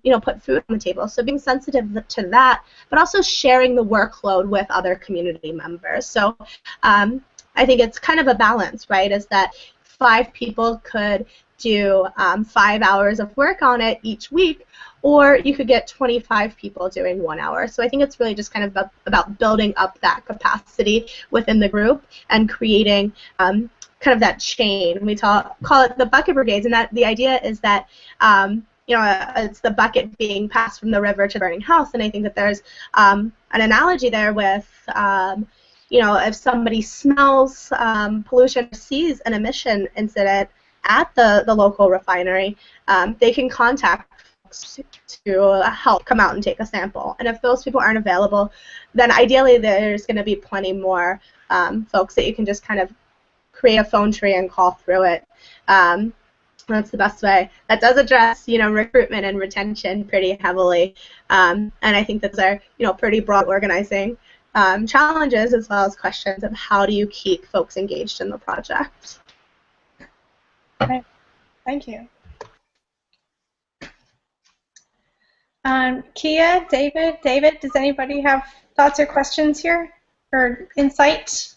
Speaker 6: know, put food on the table. So being sensitive to that, but also sharing the workload with other community members. So I think it's kind of a balance, right, is that 5 people could do 5 hours of work on it each week, or you could get 25 people doing 1 hour. So I think it's really just kind of about building up that capacity within the group and creating kind of that chain. We call it the bucket brigades, and that the idea is that you know, it's the bucket being passed from the river to the burning house, and I think that there's an analogy there with you know, if somebody smells pollution or sees an emission incident at the local refinery, they can contact folks to help come out and take a sample. And if those people aren't available, then ideally there's going to be plenty more folks that you can just kind of create a phone tree and call through it. That's the best way. That does address, you know, recruitment and retention pretty heavily, and I think those are, you know, pretty broad organizing challenges as well as questions of how do you keep folks engaged in the project.
Speaker 1: Okay, thank you. Kia, David, does anybody have thoughts or questions here or insight?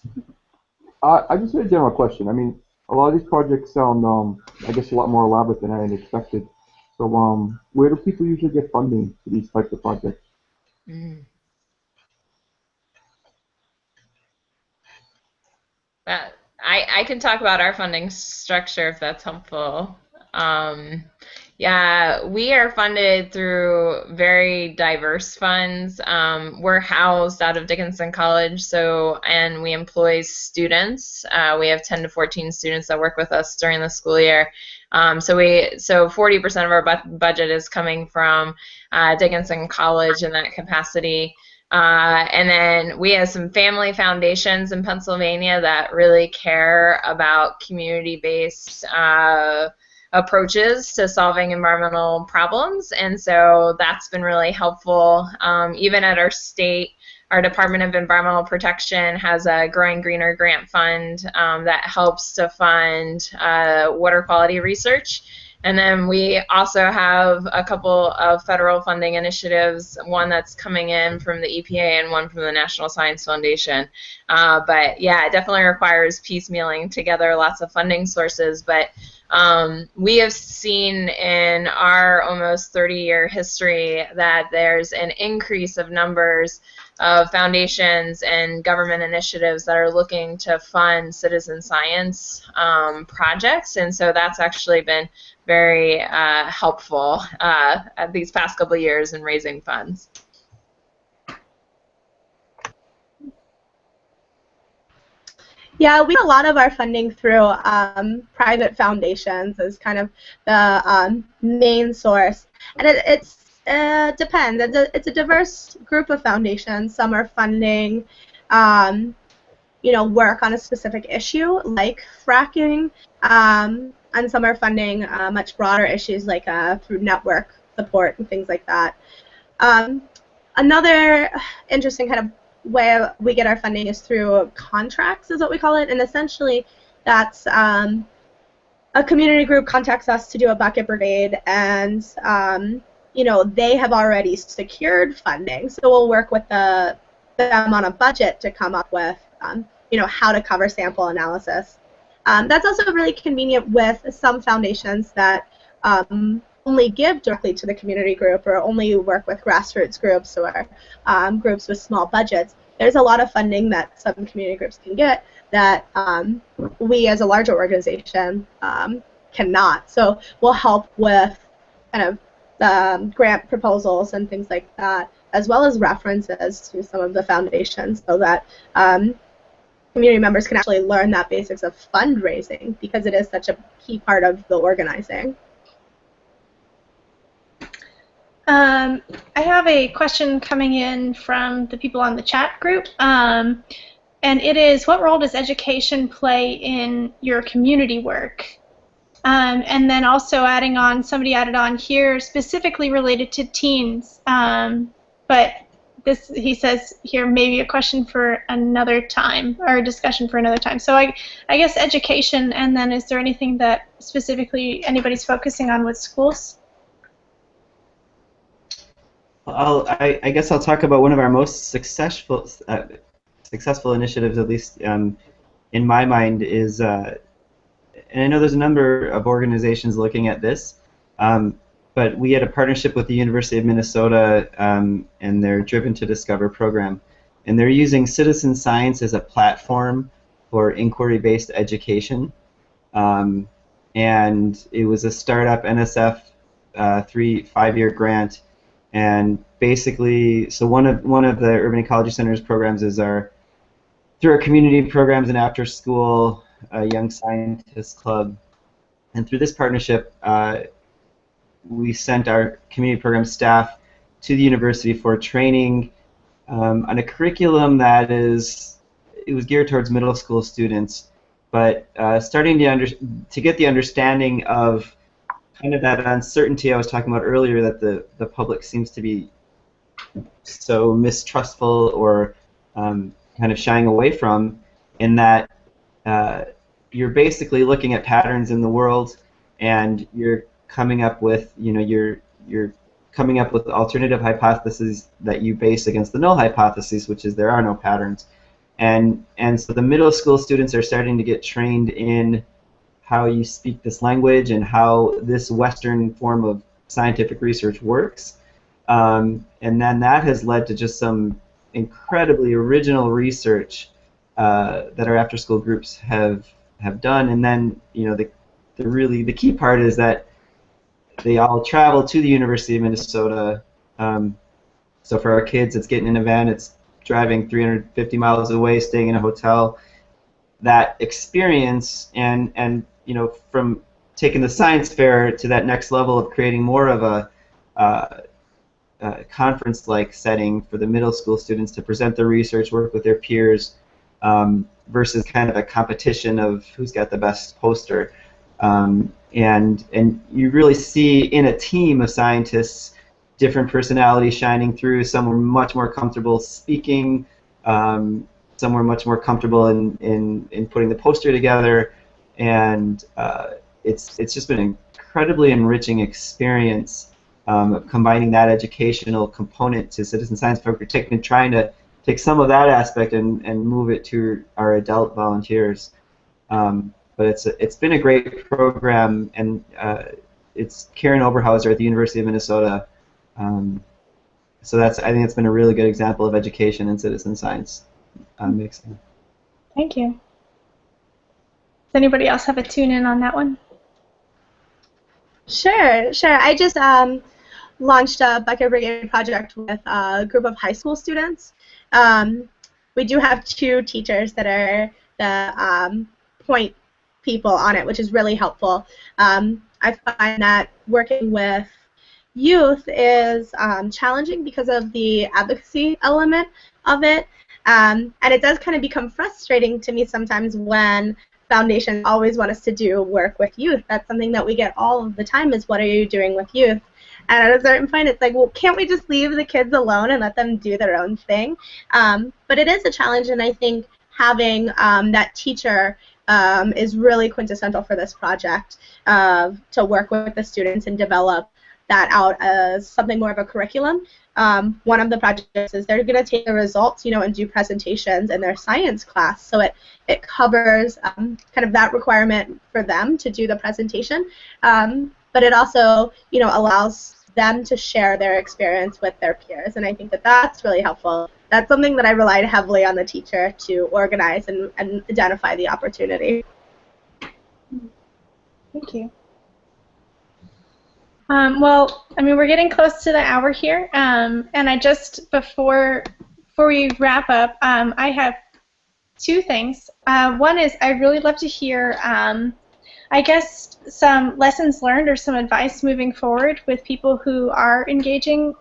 Speaker 7: I just had a general question. I mean, a lot of these projects sound, I guess, a lot more elaborate than I had expected. So, where do people usually get funding for these types of projects?
Speaker 5: I can talk about our funding structure if that's helpful. Yeah, we are funded through very diverse funds. We're housed out of Dickinson College, and we employ students. We have 10 to 14 students that work with us during the school year. So 40% of our budget is coming from Dickinson College in that capacity. And then we have some family foundations in Pennsylvania that really care about community-based approaches to solving environmental problems, and so that's been really helpful. Even at our state, our Department of Environmental Protection has a Growing Greener grant fund that helps to fund water quality research. And then we also have a couple of federal funding initiatives, one that's coming in from the EPA and one from the National Science Foundation. But yeah, it definitely requires piecemealing together lots of funding sources. But we have seen in our almost 30-year history that there's an increase of numbers of foundations and government initiatives that are looking to fund citizen science projects, and so that's actually been very helpful these past couple of years in raising funds.
Speaker 6: Yeah, we get a lot of our funding through private foundations as kind of the main source, and it depends. It's a diverse group of foundations. Some are funding, work on a specific issue like fracking, and some are funding much broader issues like through network support and things like that. Another interesting kind of way we get our funding is through contracts, is what we call it, and essentially that's a community group contacts us to do a bucket brigade, and they have already secured funding, so we'll work with them on a budget to come up with how to cover sample analysis. That's also really convenient with some foundations that only give directly to the community group or only work with grassroots groups or groups with small budgets. There's a lot of funding that some community groups can get that we as a larger organization cannot. So we'll help with kind of grant proposals and things like that, as well as references to some of the foundations so that community members can actually learn that basics of fundraising, because it is such a key part of the organizing.
Speaker 1: I have a question coming in from the people on the chat group, and it is, what role does education play in your community work? And then also adding on, somebody added on here, specifically related to teens, but this, he says here, maybe a question for another time, or a discussion for another time. So I guess education, and then is there anything that specifically anybody's focusing on with schools?
Speaker 2: I guess I'll talk about one of our most successful initiatives, at least in my mind, is, and I know there's a number of organizations looking at this, but we had a partnership with the University of Minnesota and their Driven to Discover program, and they're using citizen science as a platform for inquiry-based education, and it was a startup NSF 5-year grant. And basically, so one of the Urban Ecology Center's programs is through our community programs and after school Young Scientists Club. And through this partnership, we sent our community program staff to the university for training on a curriculum that it was geared towards middle school students, but starting to get the understanding of kind of that uncertainty I was talking about earlier, that the public seems to be so mistrustful or kind of shying away from, in that you're basically looking at patterns in the world and you're coming up with, you're coming up with alternative hypotheses that you base against the null hypothesis, which is there are no patterns. And so the middle school students are starting to get trained in how you speak this language and how this Western form of scientific research works. And then that has led to just some incredibly original research that our after-school groups have done. And then, the key part is that they all travel to the University of Minnesota. So for our kids, it's getting in a van, it's driving 350 miles away, staying in a hotel. That experience and from taking the science fair to that next level of creating more of a conference-like setting for the middle school students to present their research, work with their peers, versus kind of a competition of who's got the best poster. And you really see in a team of scientists different personalities shining through. Some are much more comfortable speaking, some were much more comfortable in putting the poster together, and it's just been an incredibly enriching experience combining that educational component to citizen science. We're trying to take some of that aspect and move it to our adult volunteers. But it's been a great program, and it's Karen Oberhauser at the University of Minnesota. So I think it's been a really good example of education and citizen science mixing.
Speaker 1: Thank you. Does anybody else have a tune-in on that one?
Speaker 6: Sure. I just launched a Bucket Brigade project with a group of high school students. We do have 2 teachers that to point people on it, which is really helpful. I find that working with youth is challenging because of the advocacy element of it, and it does kind of become frustrating to me sometimes when foundations always want us to do work with youth. That's something that we get all of the time is, what are you doing with youth? And at a certain point, it's like, well, can't we just leave the kids alone and let them do their own thing? But it is a challenge, and I think having that teacher is really quintessential for this project, to work with the students and develop that out as something more of a curriculum. One of the projects is they're going to take the results, and do presentations in their science class. So it covers kind of that requirement for them to do the presentation, but it also, allows them to share their experience with their peers, and I think that that's really helpful. That's something that I relied heavily on the teacher to organize and identify the opportunity.
Speaker 1: Thank you. Well, I mean, we're getting close to the hour here, and I just, before we wrap up, I have two things. One is I'd really love to hear, I guess, some lessons learned or some advice moving forward with people who are engaging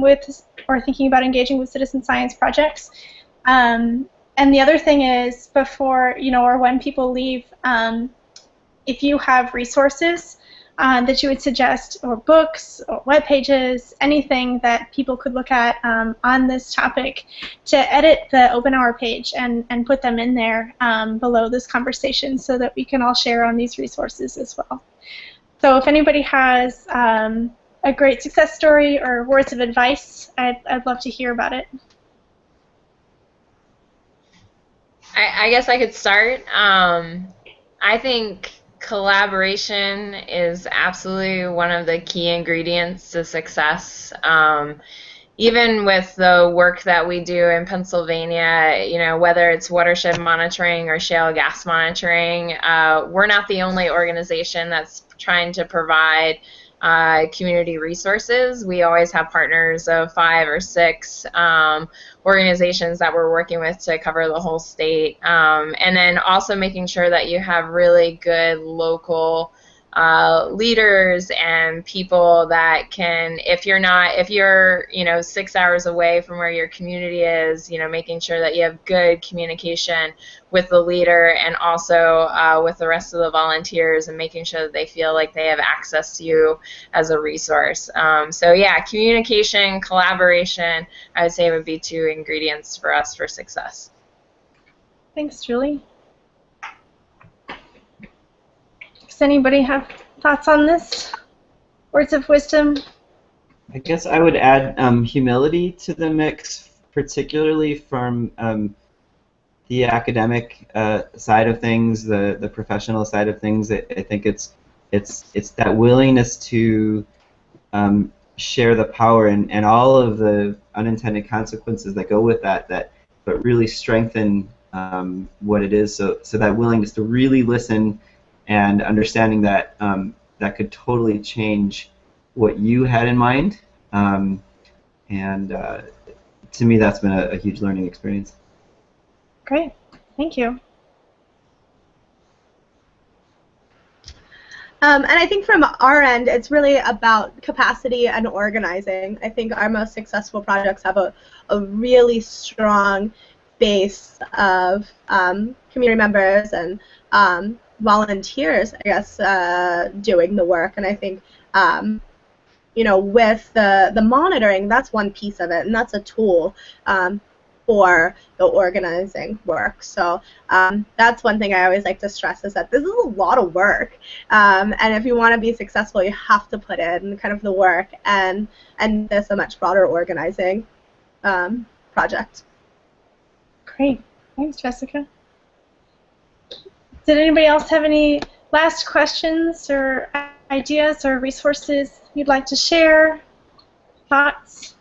Speaker 1: with or thinking about engaging with citizen science projects. And the other thing is, before, or when people leave, if you have resources that you would suggest, or books, or web pages, anything that people could look at on this topic, to edit the OpenHour page and put them in there below this conversation so that we can all share on these resources as well. So if anybody has a great success story or words of advice, I'd love to hear about it.
Speaker 5: I guess I could start. I think collaboration is absolutely one of the key ingredients to success. Even with the work that we do in Pennsylvania, whether it's watershed monitoring or shale gas monitoring, we're not the only organization that's trying to provide community resources. We always have partners of 5 or 6 organizations that we're working with to cover the whole state, and then also making sure that you have really good local leaders and people that can, if you're 6 hours away from where your community is, making sure that you have good communication with the leader and also with the rest of the volunteers, and making sure that they feel like they have access to you as a resource. So yeah, communication, collaboration, I would say would be 2 ingredients for us for success.
Speaker 1: Thanks, Julie. Does anybody have thoughts on this? Words of wisdom?
Speaker 2: I guess I would add humility to the mix, particularly from the academic side of things, the professional side of things. I think it's that willingness to share the power and all of the unintended consequences that go with that but really strengthen what it is. So that willingness to really listen, and understanding that that could totally change what you had in mind, and to me that's been a huge learning experience.
Speaker 1: Great, thank you.
Speaker 6: And I think from our end, it's really about capacity and organizing. I think our most successful projects have a really strong base of community members and volunteers, I guess, doing the work. And I think, with the monitoring, that's one piece of it, and that's a tool for the organizing work. So that's one thing I always like to stress, is that this is a lot of work, and if you want to be successful, you have to put in kind of the work, and this a much broader organizing project.
Speaker 1: Great, thanks, Jessica. Did anybody else have any last questions or ideas or resources you'd like to share? Thoughts?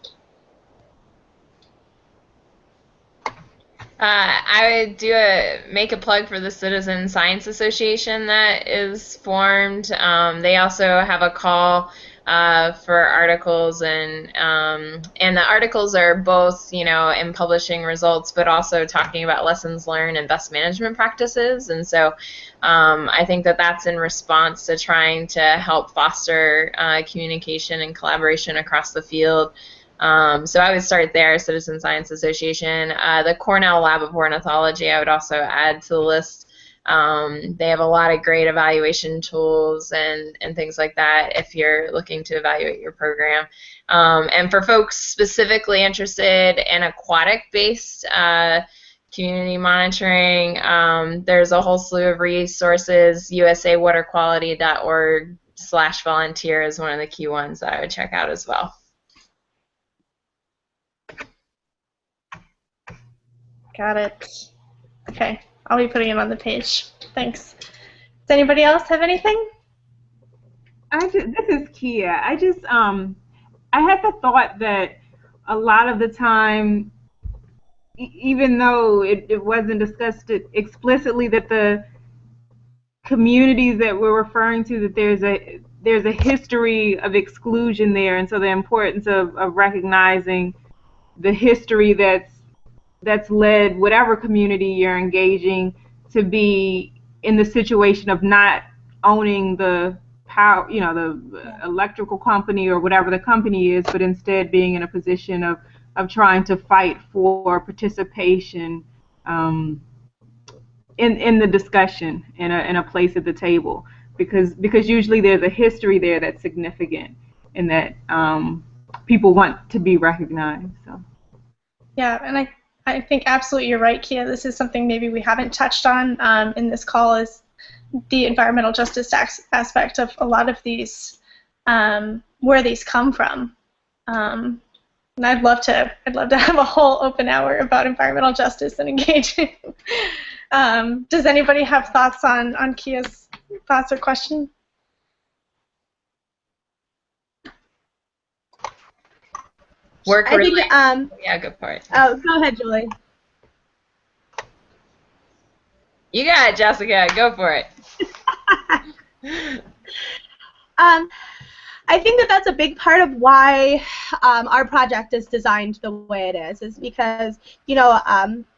Speaker 5: I would make a plug for the Citizen Science Association that is formed. They also have a call for articles, and the articles are both, you know, in publishing results, but also talking about lessons learned and best management practices. And so I think that that's in response to trying to help foster communication and collaboration across the field. So I would start there, Citizen Science Association. The Cornell Lab of Ornithology I would also add to the list. They have a lot of great evaluation tools and things like that if you're looking to evaluate your program. And for folks specifically interested in aquatic-based community monitoring, there's a whole slew of resources. usawaterquality.org/volunteer is one of the key ones that I would check out as well.
Speaker 1: Got it. Okay. I'll be putting it on the page. Thanks. Does anybody else have anything?
Speaker 4: This is Kia. I had the thought that a lot of the time, even though it wasn't discussed explicitly, that the communities that we're referring to, that there's a history of exclusion there, and so the importance of recognizing the history that's led whatever community you're engaging to be in the situation of not owning the power, you know, the electrical company or whatever the company is, but instead being in a position of trying to fight for participation in the discussion, in a place at the table, because usually there's a history there that's significant and that people want to be recognized. So.
Speaker 1: Yeah, and I think absolutely you're right, Kia. This is something maybe we haven't touched on in this call, is the environmental justice aspect of a lot of these, where these come from. And I'd love to have a whole open hour about environmental justice and engaging. Does anybody have thoughts on Kia's thoughts or question?
Speaker 5: Work related. Yeah, go for it.
Speaker 6: Oh, go ahead, Julie.
Speaker 5: You got it, Jessica. Go for it.
Speaker 6: I think that that's a big part of why our project is designed the way it is because, you know,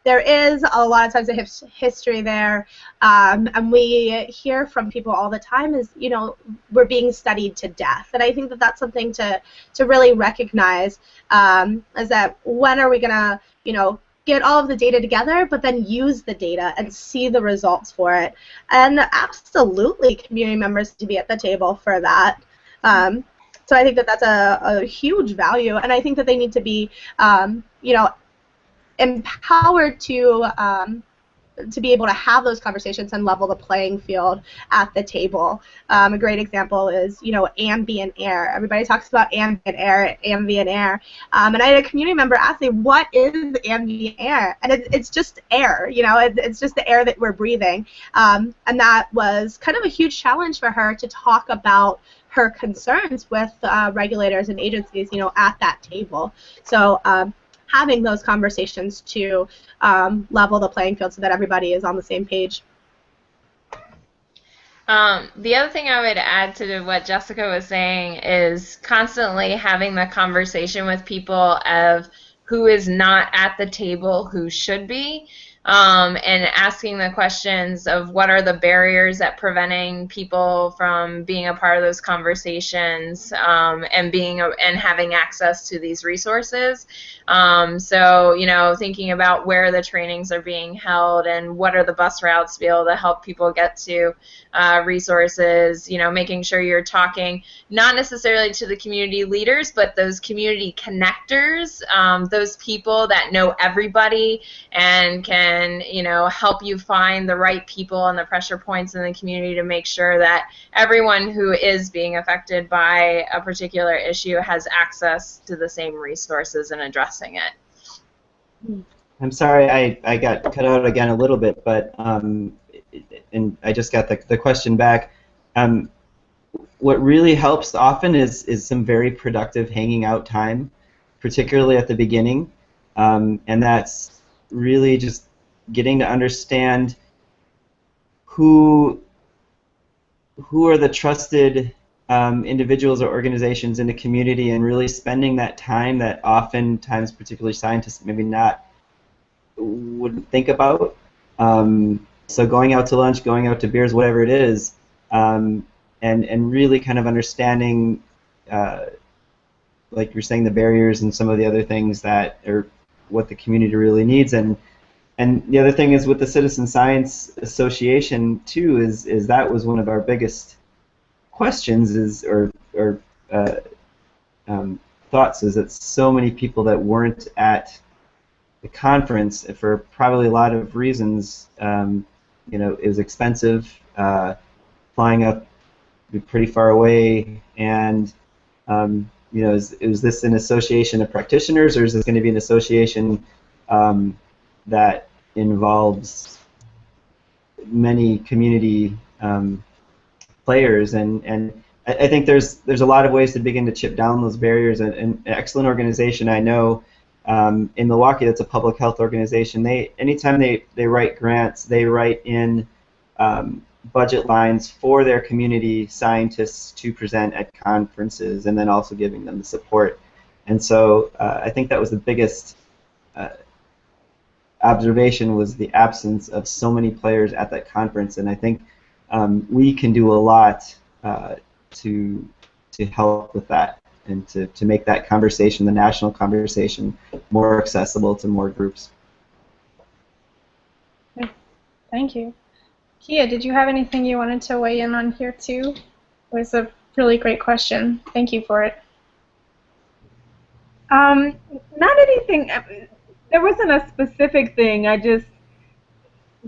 Speaker 6: there is a lot of times a history there, and we hear from people all the time is, you know, we're being studied to death. And I think that that's something to really recognize, is that when are we going to, you know, get all of the data together, but then use the data and see the results for it. And absolutely community members to be at the table for that. So I think that that's a huge value, and I think that they need to be, you know, empowered to be able to have those conversations and level the playing field at the table. A great example is, you know, ambient air. Everybody talks about ambient air. And I had a community member ask me, what is ambient air? And it's just air, you know, it's just the air that we're breathing. And that was kind of a huge challenge for her to talk about her concerns with regulators and agencies, you know, at that table. So having those conversations to level the playing field so that everybody is on the same page.
Speaker 5: The other thing I would add to what Jessica was saying is constantly having the conversation with people of who is not at the table, who should be, and asking the questions of what are the barriers at preventing people from being a part of those conversations, and having access to these resources. So, you know, thinking about where the trainings are being held and what are the bus routes to be able to help people get to resources, you know, making sure you're talking not necessarily to the community leaders, but those community connectors, those people that know everybody and can, you know, help you find the right people and the pressure points in the community to make sure that everyone who is being affected by a particular issue has access to the same resources and addressing it.
Speaker 2: I'm sorry I got cut out again a little bit, but and I just got the question back. What really helps often is some very productive hanging out time, particularly at the beginning, and that's really just getting to understand who are the trusted individuals or organizations in the community and really spending that time that oftentimes, particularly scientists, maybe not wouldn't think about. So going out to lunch, going out to beers, whatever it is, and really kind of understanding, like you're saying, the barriers and some of the other things that are what the community really needs. And the other thing is with the Citizen Science Association too is that was one of our biggest questions thoughts is that so many people that weren't at the conference for probably a lot of reasons. It was expensive, flying up pretty far away, and is this an association of practitioners, or is this going to be an association that involves many community players? And I think there's a lot of ways to begin to chip down those barriers. And an excellent organization I know in Milwaukee that's a public health organization. Anytime they write grants, they write in budget lines for their community scientists to present at conferences, and then also giving them the support. And so I think that was the biggest observation, was the absence of so many players at that conference. And I think we can do a lot to help with that, and to make that conversation, the national conversation, more accessible to more groups.
Speaker 1: Thank you. Kia, did you have anything you wanted to weigh in on here too? It was a really great question. Thank you for it.
Speaker 4: Not anything. There wasn't a specific thing. I just,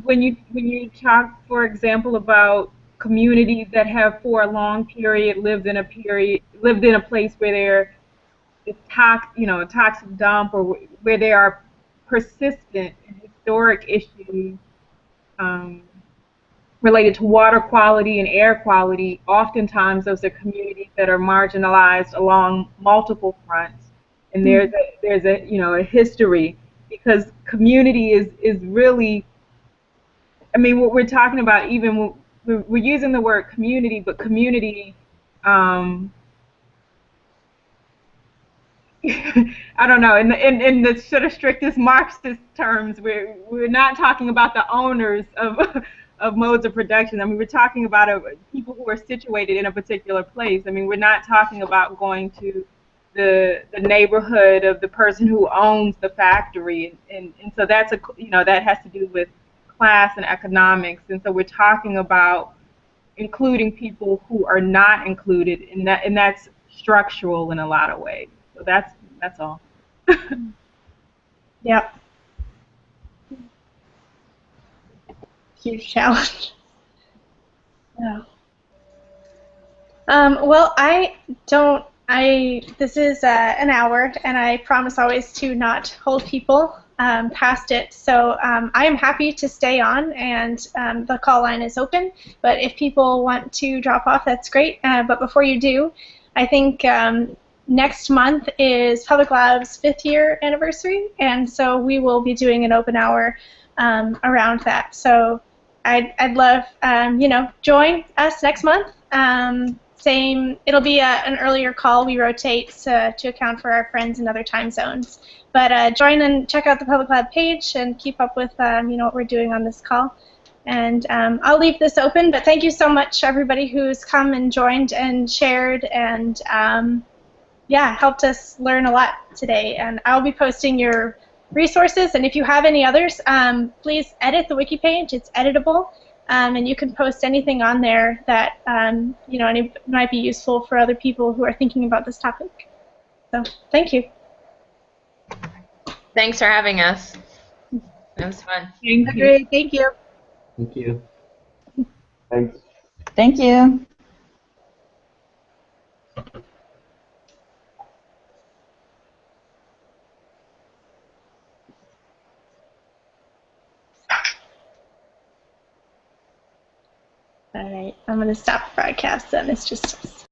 Speaker 4: when you talk, for example, about communities that have for a long period lived in a place where there is a toxic dump, or where there are persistent and historic issues related to water quality and air quality, oftentimes those are communities that are marginalized along multiple fronts, and there's a history, because community is really, I mean, what we're talking about, even we're using the word community, but community, I don't know, in the sort of strictest Marxist terms, we're not talking about the owners of modes of production. I mean, we're talking about people who are situated in a particular place. I mean, we're not talking about going to the neighborhood of the person who owns the factory, and so that's that has to do with class and economics. And so we're talking about including people who are not included, and that's structural in a lot of ways. So that's all.
Speaker 1: Yeah. Huge challenge. Yeah. Well, this is an hour, and I promise always to not hold people past it. So I am happy to stay on, and the call line is open. But if people want to drop off, that's great. But before you do, I think next month is Public Lab's 5th year anniversary, and so we will be doing an open hour around that. So I'd love, join us next month. It'll be an earlier call. We rotate to account for our friends in other time zones. But join and check out the Public Lab page and keep up with what we're doing on this call. And I'll leave this open, but thank you so much, everybody who's come and joined and shared and helped us learn a lot today. And I'll be posting your resources, and if you have any others, please edit the wiki page. It's editable, and you can post anything on there that might be useful for other people who are thinking about this topic. So thank you.
Speaker 5: Thanks for having us. It was fun.
Speaker 4: Thank you.
Speaker 6: Great. Thank you.
Speaker 2: Thank you.
Speaker 7: Thanks.
Speaker 8: Thank you.
Speaker 1: All right, I'm going to stop the broadcast then. It's just